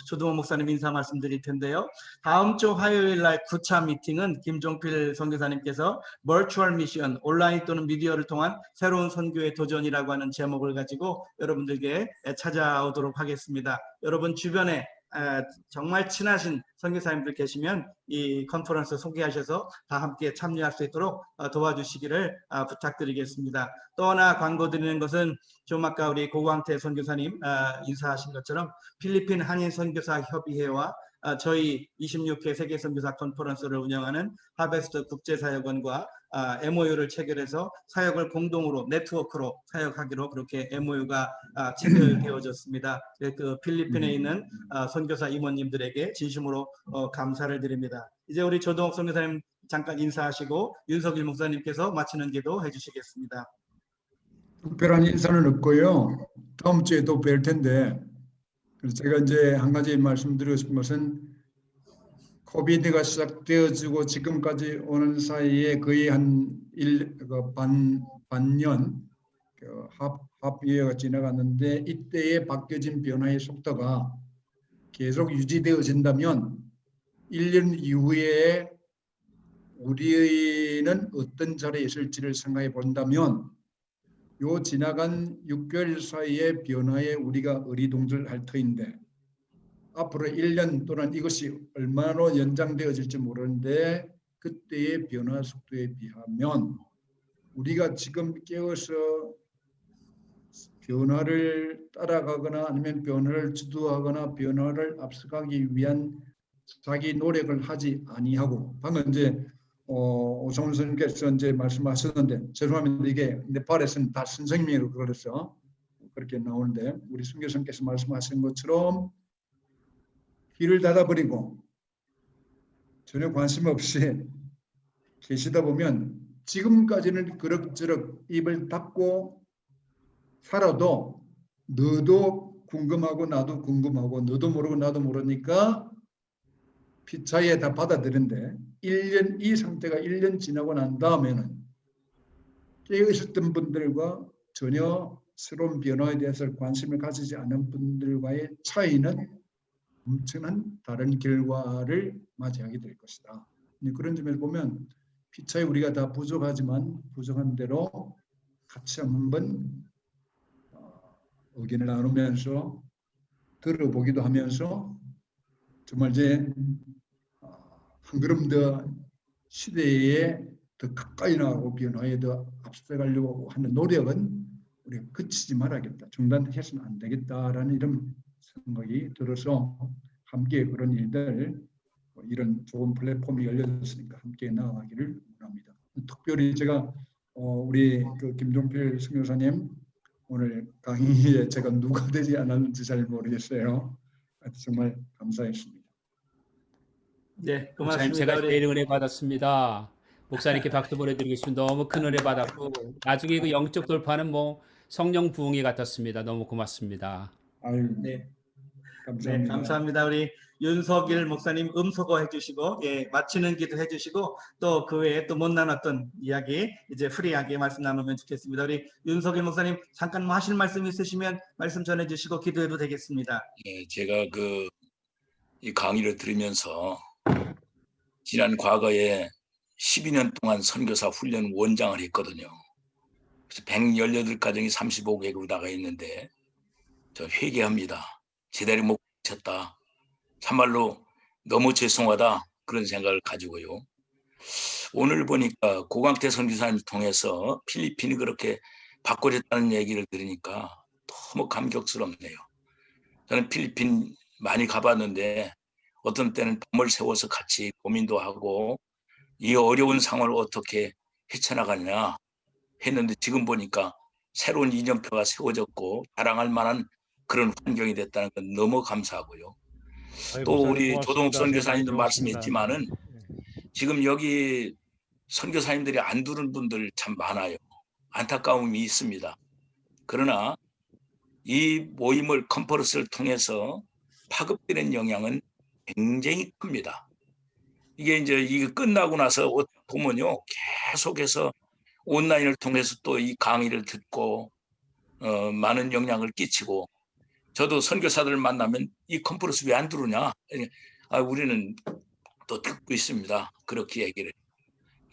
조동욱 목사님 인사 말씀드릴 텐데요. 다음 주 화요일 날 9차 미팅은 김종필 선교사님께서 버추얼 미션 온라인 또는 미디어를 통한 새로운 선교의 도전이라고 하는 제목을 가지고 여러분들께 찾아오도록 하겠습니다. 여러분 주변에 정말 친하신 선교사님들 계시면 이 컨퍼런스 소개하셔서 다 함께 참여할 수 있도록 도와주시기를 부탁드리겠습니다. 또 하나 광고 드리는 것은 좀 아까 우리 고광태 선교사님 인사하신 것처럼 필리핀 한인 선교사 협의회와 저희 26회 세계 선교사 컨퍼런스를 운영하는 하베스트 국제사역원과 MOU를 체결해서 사역을 공동으로 네트워크로 사역하기로 그렇게 MOU가 체결되어졌습니다. 그 필리핀에 있는 선교사 임원님들에게 진심으로 감사를 드립니다. 이제 우리 조동욱 선교사님 잠깐 인사하시고 윤석일 목사님께서 마치는 기도 해주시겠습니다. 특별한 인사는 없고요. 다음 주에 또 뵐 텐데 그래서 제가 이제 한 가지 말씀드리고 싶은 것은 코비드가 시작되어지고 지금까지 오는 사이에 거의 한 반년 합의회가 지나갔는데 이때에 바뀌어진 변화의 속도가 계속 유지되어진다면 1년 이후에 우리는 어떤 자리에 있을지를 생각해 본다면 요 지나간 6개월 사이의 변화에 우리가 어리둥절할 터인데 앞으로 1년 또는 이것이 얼마나 연장되어질지 모르는데 그때의 변화 속도에 비하면 우리가 지금 깨어서 변화를 따라가거나 아니면 변화를 주도하거나 변화를 앞서가기 위한 자기 노력을 하지 아니하고 방금 이제 오성훈 선생님께서 이제 말씀하셨는데 죄송합니다. 이게 네팔에서는 다 선생님이라고 그래서 그렇게 나오는데 우리 선교사님께서 말씀하신 것처럼 귀를 닫아버리고 전혀 관심 없이 계시다 보면 지금까지는 그럭저럭 입을 닫고 살아도 너도 궁금하고 나도 궁금하고 너도 모르고 나도 모르니까 피차에 다 받아들인데 1년 이 상태가 1년 지나고 난 다음에는 깨어있었던 분들과 전혀 새로운 변화에 대해서 관심을 가지지 않은 분들과의 차이는 엄청난 다른 결과를 맞이하게 될 것이다. 그런 점에서 보면 피차에 우리가 다 부족하지만 부족한 대로 같이 한번 의견을 나누면서 들어보기도 하면서 정말 이제 한 걸음 더 시대에 더 가까이 나가고 변화에 더 앞서가려고 하는 노력은 우리가 그치지 말아야겠다. 중단해서는 안 되겠다라는 이런 생각이 들어서 함께 그런 일들, 이런 좋은 플랫폼이 열려졌으니까 함께 나아가기를 원합니다. 특별히 제가 우리 그 김종필 선교사님 오늘 강의에 제가 누가 되지 않았는지 잘 모르겠어요. 정말 감사했습니다. 네, 목사님 고맙습니다. 제가 우리 제일 은혜 받았습니다. 목사님께 박수 보내드리고 싶습니다. 너무 큰 은혜 받았고 나중에 그 영적 돌파는 뭐 성령 부흥이 같았습니다. 너무 고맙습니다. 아유, 네. 네, 감사합니다. 감사합니다. 우리 윤석일 목사님 음소거 해주시고, 예, 마치는 기도 해주시고, 또 그 외에 또 못 나눴던 이야기 이제 프리하게 말씀 나누면 좋겠습니다. 우리 윤석일 목사님 잠깐 뭐 하실 말씀 있으시면 말씀 전해주시고 기도해도 되겠습니다. 예, 제가 이 강의를 들으면서 지난 과거에 12년 동안 선교사 훈련 원장을 했거든요. 그래서 118가정이 35개국으로 나가 있는데 저 회개합니다. 제대로 못 쳤다. 참말로 너무 죄송하다 그런 생각을 가지고요. 오늘 보니까 고광태 선교사님을 통해서 필리핀이 그렇게 바꿔졌다는 얘기를 들으니까 너무 감격스럽네요. 저는 필리핀 많이 가봤는데 어떤 때는 밤을 새워서 같이 고민도 하고 이 어려운 상황을 어떻게 헤쳐나가냐 했는데 지금 보니까 새로운 이정표가 세워졌고 자랑할 만한 그런 환경이 됐다는 건 너무 감사하고요. 아유, 또 목사님 우리 고맙습니다. 조동욱 제가 많이 선교사님도 배웠습니다. 말씀했지만은 지금 여기 선교사님들이 안 두는 분들 참 많아요. 안타까움이 있습니다. 그러나 이 모임을 컨퍼런스를 통해서 파급되는 영향은 굉장히 큽니다. 이게 이제 끝나고 나서 보면요 계속해서 온라인을 통해서 또 이 강의를 듣고 많은 영향을 끼치고 저도 선교사들을 만나면 이 컨퍼런스 왜 안 들으냐? 우리는 또 듣고 있습니다. 그렇게 얘기를.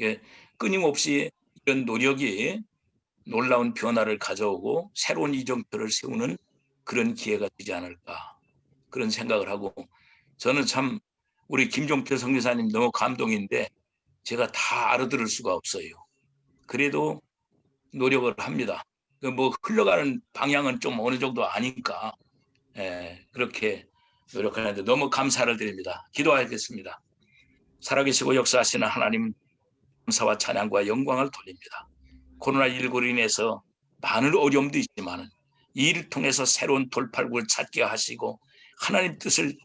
예, 끊임없이 이런 노력이 놀라운 변화를 가져오고 새로운 이정표를 세우는 그런 기회가 되지 않을까 그런 생각을 하고 저는 참 우리 김종필 선교사님 너무 감동인데 제가 다 알아들을 수가 없어요. 그래도 노력을 합니다. 뭐 흘러가는 방향은 좀 어느 정도 아니까 그렇게 노력하는데 너무 감사를 드립니다. 기도하겠습니다. 살아계시고 역사하시는 하나님 감사와 찬양과 영광을 돌립니다. 코로나19로 인해서 많은 어려움도 있지만 이 일을 통해서 새로운 돌파구를 찾게 하시고 하나님 뜻을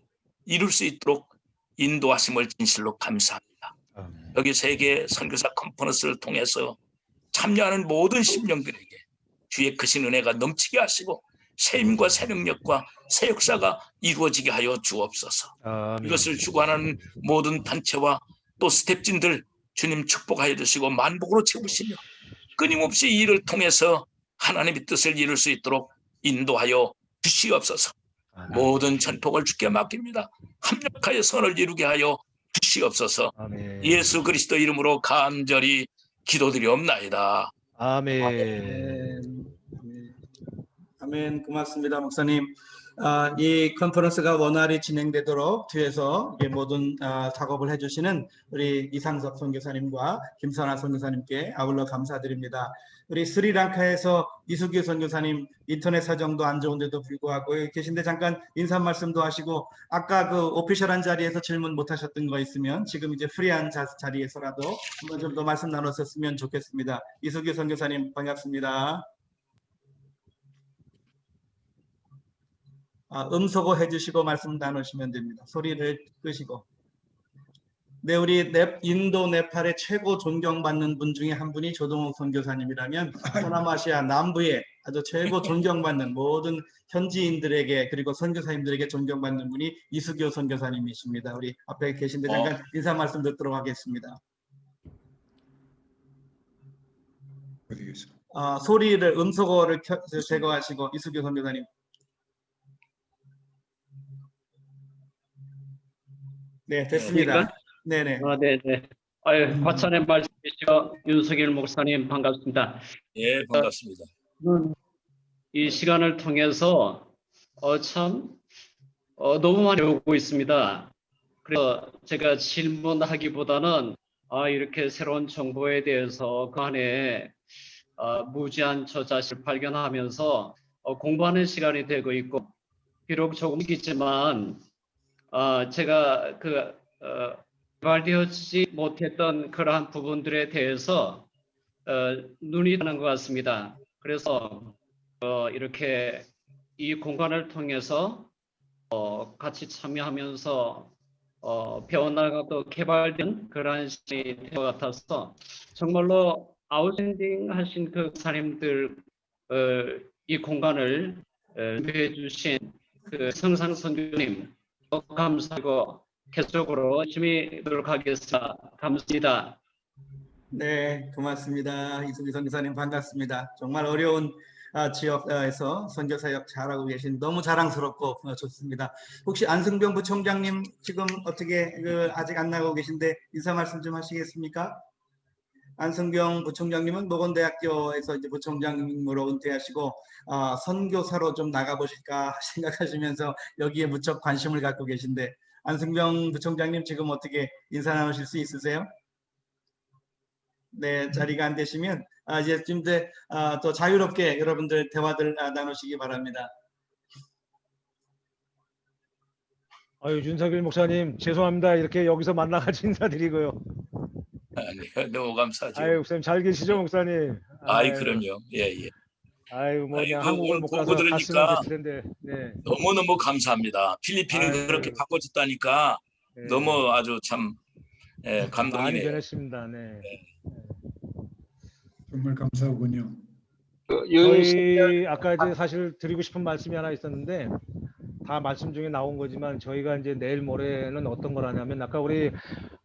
이룰 수 있도록 인도하심을 진실로 감사합니다. 여기 세계 선교사 컨퍼런스를 통해서 참여하는 모든 심령들에게 주의 크신 은혜가 넘치게 하시고 새 힘과 새 능력과 새 역사가 이루어지게 하여 주옵소서. 이것을 주관하는 모든 단체와 또 스텝진들 주님 축복하여 주시고 만복으로 채우시며 끊임없이 이 일을 통해서 하나님의 뜻을 이룰 수 있도록 인도하여 주시옵소서. 모든 전폭을 주께 맡깁니다. 합력하여 선을 이루게 하여 주시옵소서. 예수 그리스도 이름으로 간절히 기도드리옵나이다. 아멘. 아멘. 고맙습니다, 목사님. 이 컨퍼런스가 원활히 진행되도록 뒤에서 모든 작업을 해주시는 우리 이상석 선교사님과 김선아 선교사님께 아울러 감사드립니다. 우리 스리랑카에서 이수규 선교사님 인터넷 사정도 안 좋은데도 불구하고 여기 계신데 잠깐 인사 말씀도 하시고 아까 그 오피셜한 자리에서 질문 못 하셨던 거 있으면 지금 이제 프리한 자리에서라도 한번 좀 더 말씀 나눴었으면 좋겠습니다. 이수규 선교사님 반갑습니다. 음소거 해주시고 말씀 나누시면 됩니다. 소리를 끄시고. 네, 우리 인도 네팔의 최고 존경받는 분 중에 한 분이 조동욱 선교사님이라면 서남아시아 남부에 아주 최고 존경받는 모든 현지인들에게 그리고 선교사님들에게 존경받는 분이 이수교 선교사님이십니다. 우리 앞에 계신데 잠깐 인사 말씀 듣도록 하겠습니다. 소리를 음소거를 제거하시고 이수교 선교사님. 네, 됐습니다. 네네. 네네. 화천의 말씀이시여 윤석일 목사님 반갑습니다. 예, 반갑습니다. 이 시간을 통해서 너무 많이 오고 있습니다. 그래서 제가 질문하기보다는 이렇게 새로운 정보에 대해서 그 안에 무지한 저자식을 발견하면서 공부하는 시간이 되고 있고, 비록 조금이지만 제가 개발되어지지 못했던 그러한 부분들에 대해서 눈이 가는 것 같습니다. 그래서 이렇게 이 공간을 통해서 같이 참여하면서 배워나가도 개발된 그러한 시간이 될 것 같아서 정말로 아웃스탠딩 하신 그 사람들 이 공간을 준비해 주신 그 성상 선교님 감사하고 계속으로 열심히 노력하겠습니다. 감사합니다. 네, 고맙습니다. 이승기 선교사님 반갑습니다. 정말 어려운 지역에서 선교 사역 잘하고 계신 너무 자랑스럽고 좋습니다. 혹시 안승병 부총장님 지금 어떻게 아직 안 나가고 계신데 인사 말씀 좀 하시겠습니까? 안승병 부총장님은 노건대학교에서 이제 부총장님으로 은퇴하시고 선교사로 좀 나가보실까 생각하시면서 여기에 무척 관심을 갖고 계신데 안승병 부총장님 지금 어떻게 인사 나누실 수 있으세요? 네, 자리가 안 되시면 이제 좀 더 자유롭게 여러분들 대화들 나누시기 바랍니다. 윤석일 목사님 죄송합니다. 이렇게 여기서 만나가지고 인사드리고요. 아니요, 너무 감사하죠. 목사님 잘 계시죠, 목사님? 그럼요. 예. 뭐 그냥 아이고, 한국을 오늘 못 보고 가서 들으니까 갔으면 됐을 텐데. 네. 너무너무 감사합니다. 필리핀이 그렇게 바꿔졌다니까 네. 너무 아주 참 많이 감동이네요. 변했습니다. 네. 정말 감사하군요. 저희 아까 이제 사실 드리고 싶은 말씀이 하나 있었는데 다 말씀 중에 나온 거지만 저희가 이제 내일 모레는 어떤 걸 하냐면 아까 우리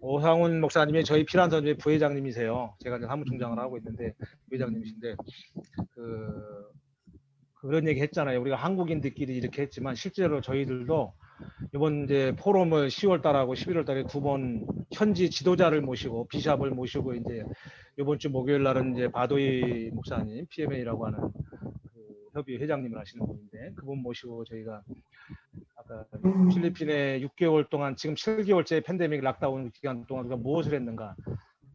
오상훈 목사님이 저희 피란선교회 부회장님이세요. 제가 이제 사무총장을 하고 있는데 부회장님이신데 그런 얘기 했잖아요. 우리가 한국인들끼리 이렇게 했지만 실제로 저희들도 이번 이제 포럼을 10월 달하고 11월 달에 2번 현지 지도자를 모시고 비샵을 모시고 이제 이번 주 목요일 날은 이제 바도이 목사님 PMA라고 하는 그 협의 회장님을 하시는 분인데 그분 모시고 저희가 아까 필리핀에 6개월 동안 지금 7개월째 팬데믹 락다운 기간 동안 우리가 무엇을 했는가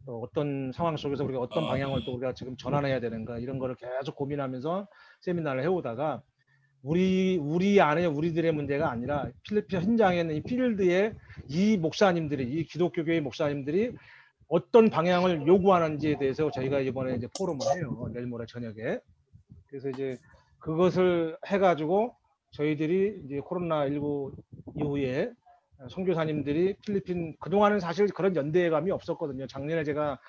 또 어떤 상황 속에서 우리가 어떤 방향을 또 우리가 지금 전환해야 되는가 이런 거를 계속 고민하면서 세미나를 해오다가 우리 안에 우리들의 문제가 아니라 필리핀 현장에 있는 이 필드에 이 목사님들이 이 기독교계의 목사님들이 어떤 방향을 요구하는지에 대해서 저희가 이번에 이제 포럼을 해요. 내일 모레 저녁에. 그래서 이제 그것을 해가지고 저희들이 이제 코로나19 이후에 선교사님들이 필리핀 그동안은 사실 그런 연대감이 없었거든요. 작년에 제가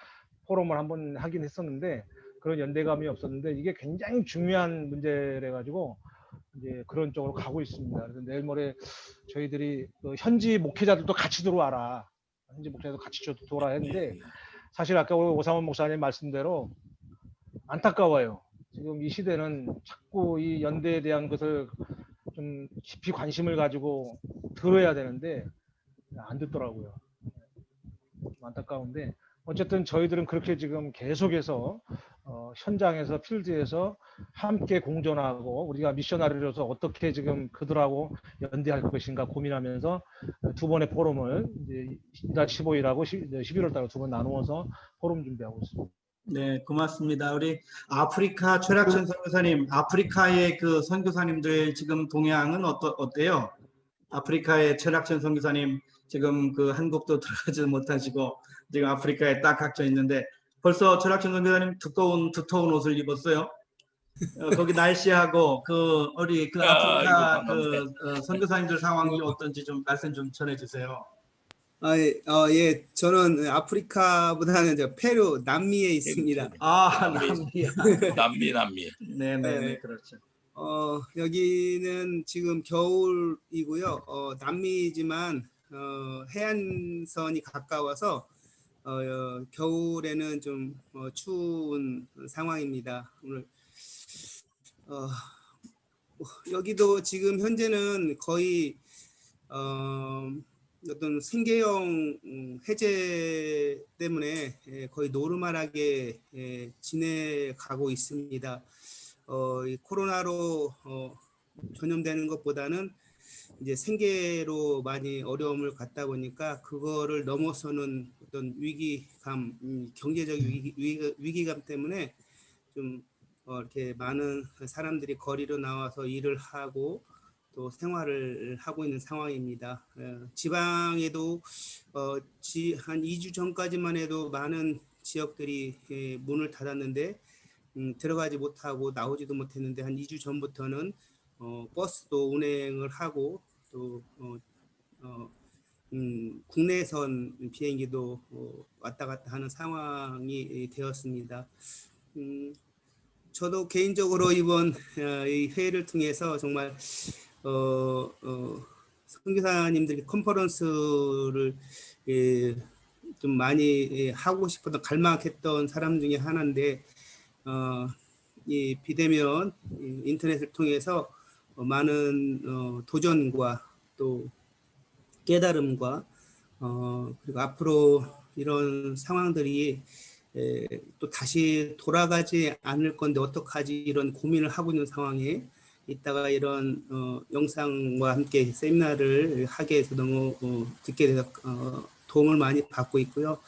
포럼을 한번 하긴 했었는데 그런 연대감이 없었는데 이게 굉장히 중요한 문제래 가지고 이제 그런 쪽으로 가고 있습니다. 그래서 내일 모레 저희들이 현지 목회자들도 같이 들어와라. 현지 목회자도 같이 들어와라 했는데 사실 아까 우리 오상원 목사님 말씀대로 안타까워요. 지금 이 시대는 자꾸 이 연대에 대한 것을 좀 깊이 관심을 가지고 들어야 되는데 안 듣더라고요. 안타까운데 어쨌든 저희들은 그렇게 지금 계속해서 현장에서 필드에서 함께 공존하고 우리가 미셔너리로서 어떻게 지금 그들하고 연대할 것인가 고민하면서 두 번의 포럼을 이제 이달 15일하고 11월 달에 두 번 나누어서 포럼 준비하고 있습니다. 네, 고맙습니다. 우리 아프리카 최락천 선교사님, 아프리카의 그 선교사님들 지금 동향은 어때요? 아프리카의 최락천 선교사님 지금 그 한국도 들어가지 못하시고 지금 아프리카에 딱 갇혀 있는데 벌써 최락천 선교사님 두터운 옷을 입었어요. 거기 날씨하고 우리 아프리카 선교사님들 상황이 어떤지 좀 말씀 좀 전해주세요. 예, 저는 아프리카보다는 페루, 남미에 있습니다. 남미. 네, 그렇죠. 여기는 지금 겨울이고요. 남미지만 해안선이 가까워서 겨울에는 좀 추운 상황입니다. 오늘 여기도 지금 현재는 거의 어떤 생계형 해제 때문에 거의 노르멀하게 지내가고 있습니다. 이 코로나로 전염되는 것보다는 이제 생계로 많이 어려움을 갖다 보니까 그거를 넘어서는 어떤 위기감, 경제적 위기감 때문에 좀 이렇게 많은 사람들이 거리로 나와서 일을 하고 또 생활을 하고 있는 상황입니다. 지방에도 한 2주 전까지만 해도 많은 지역들이 문을 닫았는데 들어가지 못하고 나오지도 못했는데 한 2주 전부터는 버스도 운행을 하고 또 국내선 비행기도 왔다 갔다 하는 상황이 되었습니다. 저도 개인적으로 이번 이 회의를 통해서 정말 선교사님들이 컨퍼런스를 좀 많이 하고 싶었던 갈망했던 사람 중에 하나인데 이 비대면 인터넷을 통해서 많은 도전과 또 깨달음과 그리고 앞으로 이런 상황들이 또 다시 돌아가지 않을 건데 어떡하지 이런 고민을 하고 있는 상황에 이따가 이런 영상과 함께 세미나를 하게 해서 너무 듣게 돼서 도움을 많이 받고 있고요.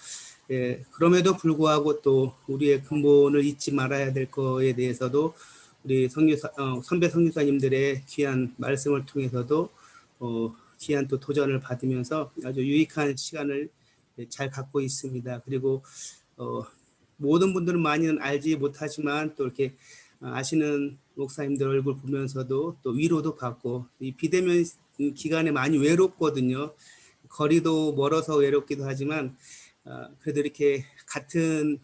그럼에도 불구하고 또 우리의 근본을 잊지 말아야 될 거에 대해서도 우리 선배 선교사님들의 귀한 말씀을 통해서도 귀한 또 도전을 받으면서 아주 유익한 시간을 잘 갖고 있습니다. 그리고 모든 분들은 많이는 알지 못하지만 또 이렇게 아시는 목사님들 얼굴 보면서도 또 위로도 받고 이 비대면 기간에 많이 외롭거든요. 거리도 멀어서 외롭기도 하지만 그래도 이렇게 같은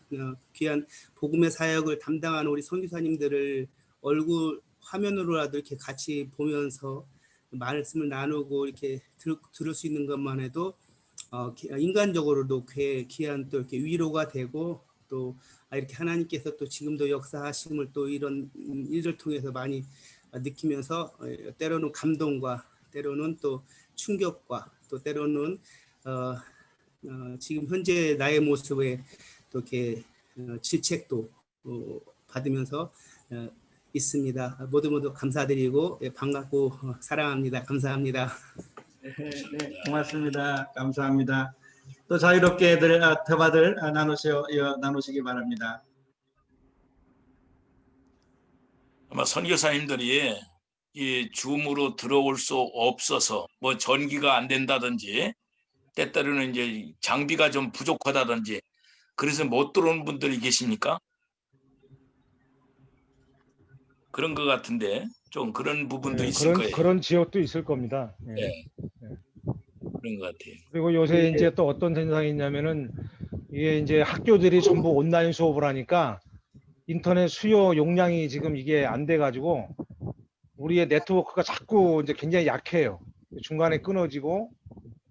귀한 복음의 사역을 담당하는 우리 선교사님들을 얼굴 화면으로라도 이렇게 같이 보면서 말씀을 나누고 이렇게 들을 수 있는 것만 해도 인간적으로도 귀한 또 이렇게 위로가 되고 또 이렇게 하나님께서 또 지금도 역사하심을 또 이런 일을 통해서 많이 느끼면서 때로는 감동과 때로는 또 충격과 또 때로는 지금 현재 나의 모습에 또 이렇게 질책도 받으면서 있습니다. 모두 감사드리고 반갑고 사랑합니다. 감사합니다. 네, 고맙습니다. 감사합니다. 또 자유롭게 대화들 나누시기 바랍니다. 아마 선교사님들이 이 줌으로 들어올 수 없어서 뭐 전기가 안 된다든지 때때로는 이제 장비가 좀 부족하다든지 그래서 못 들어오는 분들이 계십니까? 그런 것 같은데 좀 그런 부분도 있을 거예요. 그런 지역도 있을 겁니다. 네. 그런 것 같아요. 그리고 요새 이제 또 어떤 현상이 있냐면은 이게 이제 학교들이 전부 온라인 수업을 하니까 인터넷 수요 용량이 지금 이게 안 돼가지고 우리의 네트워크가 자꾸 이제 굉장히 약해요. 중간에 끊어지고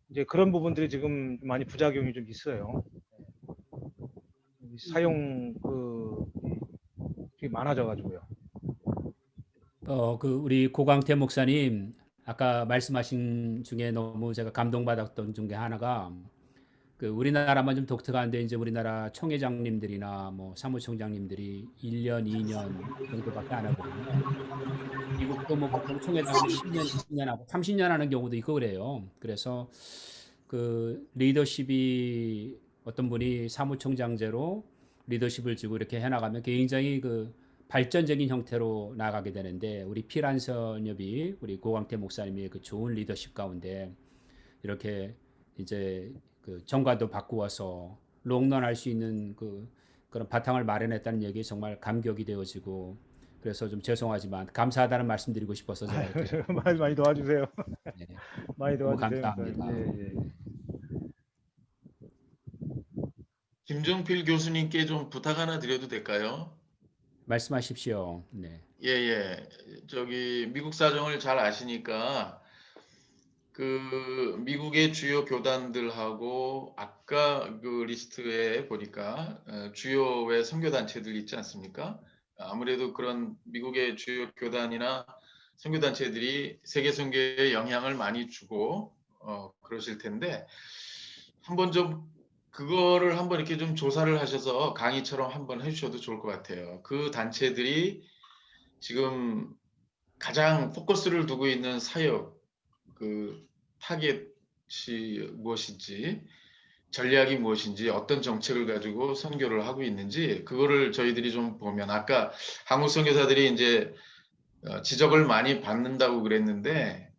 이제 그런 부분들이 지금 많이 부작용이 좀 있어요. 사용 그게 많아져가지고요. 우리 고광태 목사님 아까 말씀하신 중에 너무 제가 감동받았던 중에 하나가 우리나라만 좀 독특한데 이제 우리나라 총회장님들이나 뭐 사무총장님들이 1년, 2년 정도밖에 안 하거든요. 미국도 뭐 보통 총회장은 10년, 20년 하고 30년 하는 경우도 있고 그래요. 그래서 리더십이 어떤 분이 사무총장제로 리더십을 지고 이렇게 해나가면 굉장히 발전적인 형태로 나가게 되는데 우리 피란선협이 우리 고광태 목사님의 좋은 리더십 가운데 이렇게 이제 정관도 바꾸어서 롱런할 수 있는 그런 바탕을 마련했다는 얘기 정말 감격이 되어지고 그래서 좀 죄송하지만 감사하다는 말씀드리고 싶어서 제가 이렇게 많이 도와주세요. 네. 많이 도와주세요. 감사합니다. 예. 김정필 교수님께 좀 부탁 하나 드려도 될까요? 말씀하십시오. 네. 예. 미국 사정을 잘 아시니까 미국의 주요 교단들하고 아까 리스트에 보니까 주요 선교단체들 있지 않습니까? 아무래도 그런 미국의 주요 교단이나 선교단체들이 세계 선교에 영향을 많이 주고 그러실 텐데 한번 좀 그거를 한번 이렇게 좀 조사를 하셔서 강의처럼 한번 해주셔도 좋을 것 같아요. 그 단체들이 지금 가장 포커스를 두고 있는 사역 그 타겟이 무엇인지, 전략이 무엇인지, 어떤 정책을 가지고 선교를 하고 있는지 그거를 저희들이 좀 보면, 아까 한국 선교사들이 이제 지적을 많이 받는다고 그랬는데,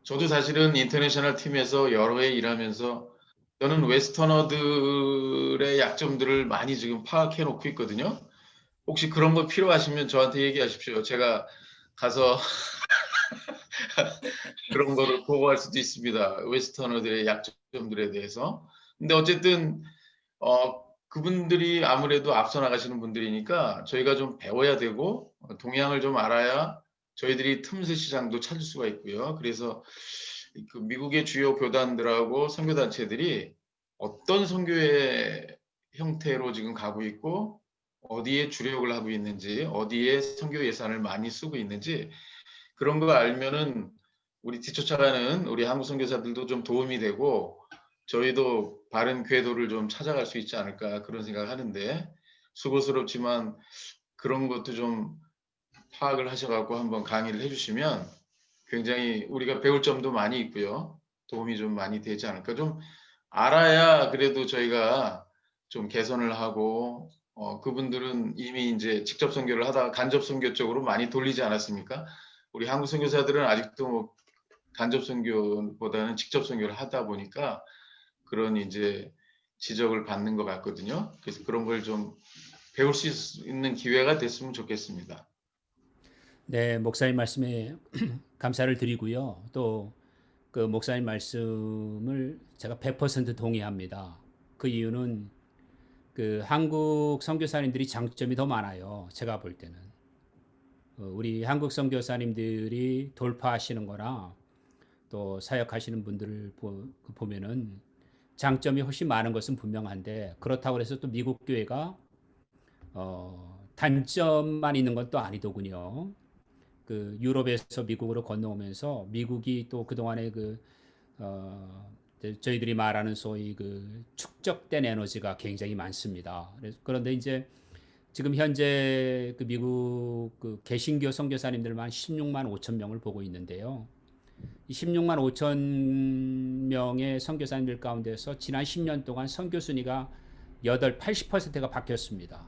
저도 사실은 인터내셔널 팀에서 여러 해 일하면서 저는 웨스터너들의 약점들을 많이 지금 파악해 놓고 있거든요. 혹시 그런 거 필요하시면 저한테 얘기하십시오. 제가 가서 그런 거를 보고할 수도 있습니다. 웨스터너들의 약점들에 대해서. 근데 어쨌든 그분들이 아무래도 앞서 나가시는 분들이니까 저희가 좀 배워야 되고 동향을 좀 알아야 저희들이 틈새 시장도 찾을 수가 있고요. 그래서 그 미국의 주요 교단들하고 선교단체들이 어떤 선교의 형태로 지금 가고 있고 어디에 주력을 하고 있는지, 어디에 선교 예산을 많이 쓰고 있는지 그런 거 알면은 우리 뒤쫓아가는 우리 한국 선교사들도 좀 도움이 되고 저희도 바른 궤도를 좀 찾아갈 수 있지 않을까 그런 생각을 하는데, 수고스럽지만 그런 것도 좀 파악을 하셔갖고 한번 강의를 해주시면 굉장히 우리가 배울 점도 많이 있고요. 도움이 좀 많이 되지 않을까. 좀 알아야 그래도 저희가 좀 개선을 하고 그분들은 이미 이제 직접 선교를 하다가 간접 선교 쪽으로 많이 돌리지 않았습니까? 우리 한국 선교사들은 아직도 뭐 간접 선교보다는 직접 선교를 하다 보니까 그런 이제 지적을 받는 것 같거든요. 그래서 그런 걸 좀 배울 수 있는 기회가 됐으면 좋겠습니다. 네, 목사님 말씀에 감사를 드리고요. 또 그 목사님 말씀을 제가 100% 동의합니다. 그 이유는 그 한국 선교사님들이 장점이 더 많아요. 제가 볼 때는. 우리 한국 선교사님들이 돌파하시는 거나 또 사역하시는 분들을 보면은 장점이 훨씬 많은 것은 분명한데, 그렇다고 해서 또 미국 교회가 단점만 있는 건 또 아니더군요. 그 유럽에서 미국으로 건너오면서 미국이 또 그동안에 저희들이 말하는 소위 그 축적된 에너지가 굉장히 많습니다. 그런데 이제 지금 현재 그 미국 그 개신교 선교사님들만 16만 5천 명을 보고 있는데요. 이 16만 5천 명의 선교사님들 가운데서 지난 10년 동안 선교 순위가 80%가 바뀌었습니다.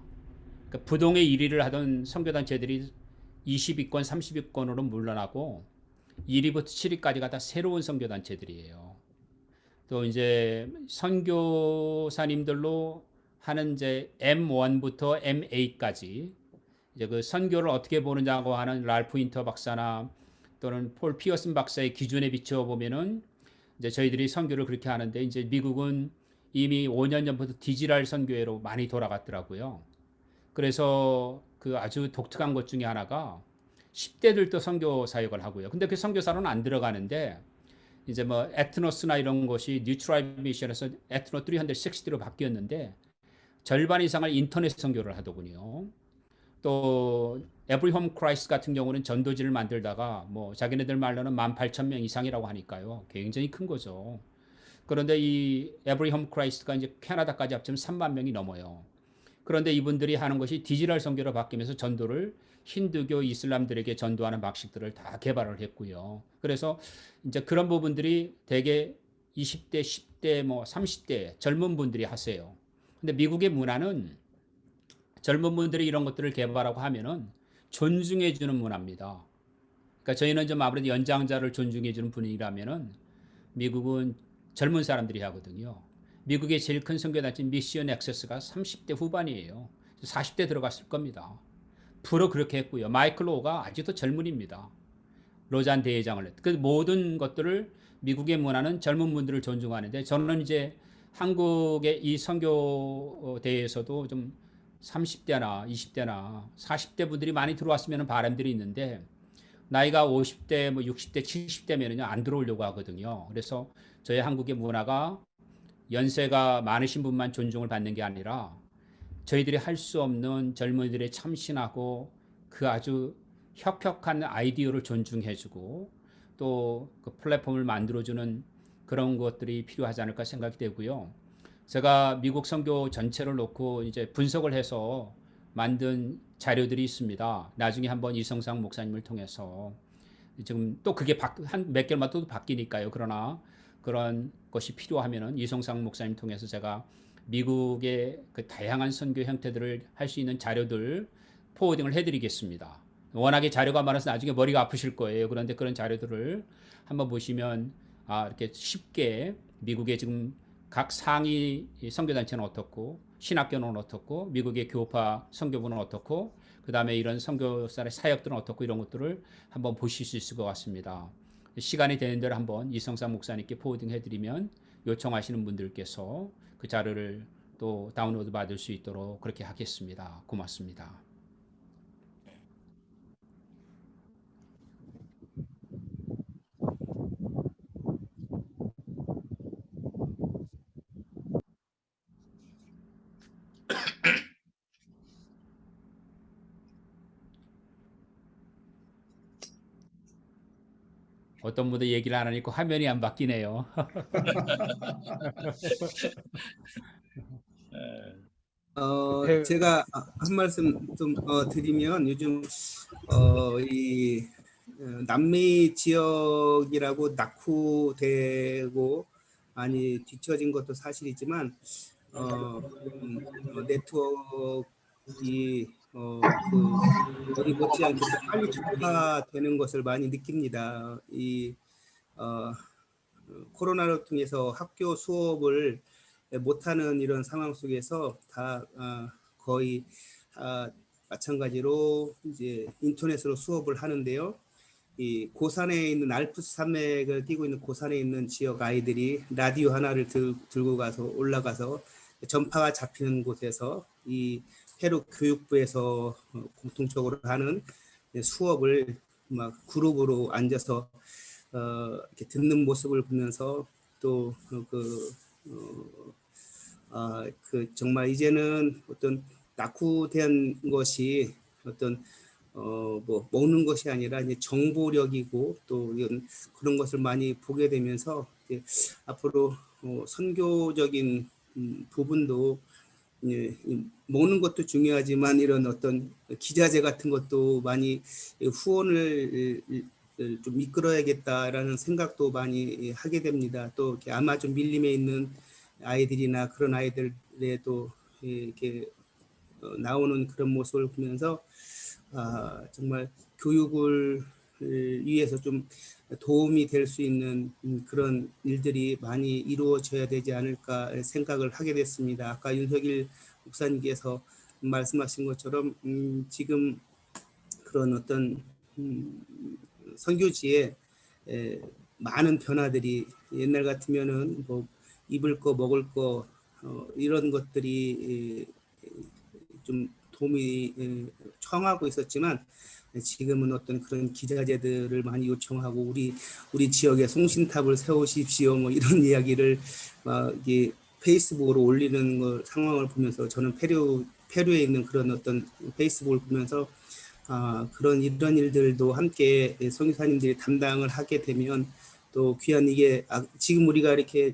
그러니까 부동의 1위를 하던 선교단체들이 20위권, 30위권으로 물러나고 1위부터 7위까지가 다 새로운 선교단체들이에요. 또 이제 선교사님들로 하는 이제 M1부터 M8까지 이제 그 선교를 어떻게 보느냐고 하는 랄프 인터 박사나 또는 폴 피어슨 박사의 기준에 비춰 보면은 이제 저희들이 선교를 그렇게 하는데, 이제 미국은 이미 5년 전부터 디지털 선교회로 많이 돌아갔더라고요. 그래서 그 아주 독특한 것 중에 하나가 10대들도 선교 사역을 하고요. 근데 그 선교사로는 안 들어가는데 이제 뭐 에트노스나 이런 것이 뉴트라이브 미션에서 에트노 360로 바뀌었는데 절반 이상을 인터넷 선교를 하더군요. 또 에브리 홈 크라이스트 같은 경우는 전도지를 만들다가 뭐 자기네들 말로는 18,000명 이상이라고 하니까요. 굉장히 큰 거죠. 그런데 이 에브리 홈 크라이스트가 이제 캐나다까지 합치면 3만 명이 넘어요. 그런데 이분들이 하는 것이 디지털 선교로 바뀌면서 전도를 힌두교 이슬람들에게 전도하는 방식들을 다 개발을 했고요. 그래서 이제 그런 부분들이 대개 20대, 10대, 뭐 30대 젊은 분들이 하세요. 근데 미국의 문화는 젊은 분들이 이런 것들을 개발하고 하면은 존중해 주는 문화입니다. 그러니까 저희는 좀 아무래도 연장자를 존중해 주는 분위기라면은 미국은 젊은 사람들이 하거든요. 미국의 제일 큰 선교단체 미션 액세스가 30대 후반이에요. 40대 들어갔을 겁니다. 프로 그렇게 했고요. 마이클 로가 아직도 젊은입니다. 로잔 대회장을 했. 그 모든 것들을 미국의 문화는 젊은 분들을 존중하는데, 저는 이제 한국의 이 선교 대회에서도 좀 30대나 20대나 40대 분들이 많이 들어왔으면 바람들이 있는데, 나이가 50대, 뭐 60대, 70대면은요 안 들어오려고 하거든요. 그래서 저희 한국의 문화가 연세가 많으신 분만 존중을 받는 게 아니라 저희들이 할 수 없는 젊은이들의 참신하고 그 아주 혁혁한 아이디어를 존중해주고 또 그 플랫폼을 만들어주는 그런 것들이 필요하지 않을까 생각이 되고요. 제가 미국 선교 전체를 놓고 이제 분석을 해서 만든 자료들이 있습니다. 나중에 한번 이성상 목사님을 통해서 지금 또 그게 한 몇 개월만 또 바뀌니까요. 그러나 그런 것이 필요하면은 이성상 목사님 통해서 제가 미국의 그 다양한 선교 형태들을 할 수 있는 자료들 포워딩을 해드리겠습니다. 워낙에 자료가 많아서 나중에 머리가 아프실 거예요. 그런데 그런 자료들을 한번 보시면 이렇게 쉽게 미국의 지금 각 상위 선교단체는 어떻고 신학교는 어떻고 미국의 교파 선교부는 어떻고 그 다음에 이런 선교사의 사역들은 어떻고 이런 것들을 한번 보실 수 있을 것 같습니다. 시간이 되는 대로 한번 이성상 목사님께 포워딩 해드리면 요청하시는 분들께서 그 자료를 또 다운로드 받을 수 있도록 그렇게 하겠습니다. 고맙습니다. 어떤 분들 얘기를 안 하니까 화면이 안 바뀌네요. 제가 한 말씀 좀 드리면 요즘 이 남미 지역이라고 낙후되고 많이 뒤처진 것도 사실이지만 네트워크가 어디 못지않게 빨리 전파되는 것을 많이 느낍니다. 이 코로나를 통해서 학교 수업을 못하는 이런 상황 속에서 다 거의 마찬가지로 이제 인터넷으로 수업을 하는데요. 이 고산에 있는 알프스 산맥을 뛰고 있는 고산에 있는 지역 아이들이 라디오 하나를 들고 가서 올라가서 전파가 잡히는 곳에서 이 페루 교육부에서 공통적으로 하는 수업을 막 그룹으로 앉아서 이렇게 듣는 모습을 보면서 또 정말 이제는 어떤 낙후된 것이 어떤 뭐 먹는 것이 아니라 이제 정보력이고 또 이런 그런 것을 많이 보게 되면서 이제 앞으로 선교적인 부분도 먹는 것도 중요하지만 이런 어떤 기자재 같은 것도 많이 후원을 좀 이끌어야겠다라는 생각도 많이 하게 됩니다. 또 이렇게 아마존 밀림에 있는 아이들이나 그런 아이들에도 이렇게 나오는 그런 모습을 보면서 정말 교육을 위해서 좀 도움이 될 수 있는 그런 일들이 많이 이루어져야 되지 않을까 생각을 하게 됐습니다. 아까 윤석일 목사님께서 말씀하신 것처럼 지금 그런 어떤 선교지에 많은 변화들이 옛날 같으면은 뭐 입을 거 먹을 거 이런 것들이 좀 도움이 청하고 있었지만 지금은 어떤 그런 기자재들을 많이 요청하고 우리 지역에 송신탑을 세우십시오 뭐 이런 이야기를 막 이게 페이스북으로 올리는 걸 상황을 보면서 저는 페루에 있는 그런 어떤 페이스북을 보면서 이런 일들도 함께 선교사님들이 담당을 하게 되면 또 귀한 이게 지금 우리가 이렇게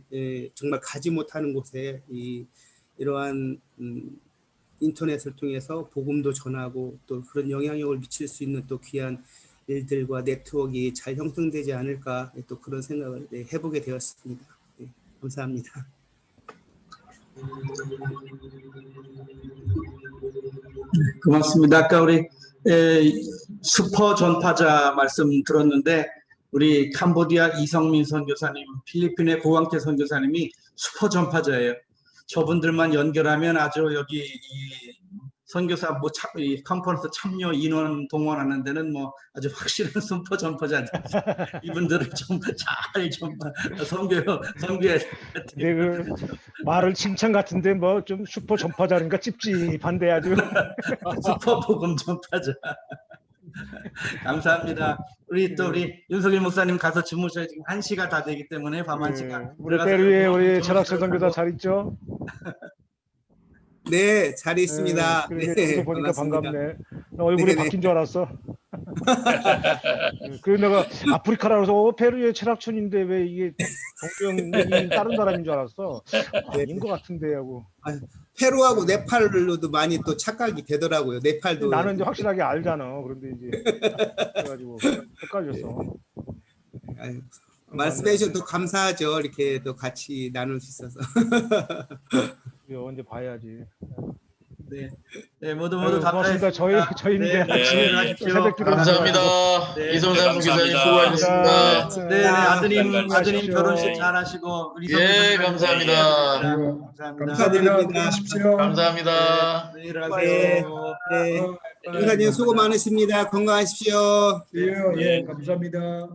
정말 가지 못하는 곳에 이러한 인터넷을 통해서 복음도 전하고 또 그런 영향력을 미칠 수 있는 또 귀한 일들과 네트워크가 잘 형성되지 않을까 또 그런 생각을 해보게 되었습니다. 네, 감사합니다. 고맙습니다. 아까 우리 슈퍼 전파자 말씀 들었는데 우리 캄보디아 이성민 선교사님, 필리핀의 고광태 선교사님이 슈퍼 전파자예요. 저분들만 연결하면 아주 여기 이 선교사 이 컨퍼런스 참여 인원 동원하는 데는 뭐 아주 확실한 슈퍼 전파자들. 이분들을 좀 잘 좀 선교해. 네, 그 말을 칭찬 같은데 뭐 좀 슈퍼 전파자니까 찝찝한데 아주. 슈퍼 복음 전파자. 감사합니다. 우리 윤석일 목사님 가서 주무셔야 지금 1시가 다 되기 때문에 밤 1시가. 우리 페루에 우리 철학철 선교사 잘 있죠? 네, 잘 있습니다. 그래, 네, 보니까 반갑습니다. 반갑네. 나 얼굴이 바뀐 줄 알았어. 그래서 내가 아프리카라서 페루의 철학촌인데 왜 이게 정병이 다른 사람인 줄 알았어. 아닌 것 같은데 하고. 페루하고 네팔로도 많이 또 착각이 되더라고요. 네팔도 나는 이제 확실하게 알잖아. 그런데 이제 그래가지고 헷갈렸어. 아유, 말씀해 주셔서 더 감사하죠. 이렇게 또 같이 나눌 수 있어서. 이거 언제 봐야지. 네, 네 모두 아유, 고맙습니다. 저희 이제 네, 네, 하십시오. 새벽 기도 감사합니다. 네. 이성산 선교사님 감사합니다. 수고하셨습니다. 네, 네, 아드님 건강하십시오. 결혼식 잘하시고 우리 예, 성도님들 감사합니다. 감사합니다. 감사합니다. 건강하십시오. 감사합니다. 네, 일하세요. 네, 형사님 수고 많으십니다. 건강하십시오. 예, 감사합니다.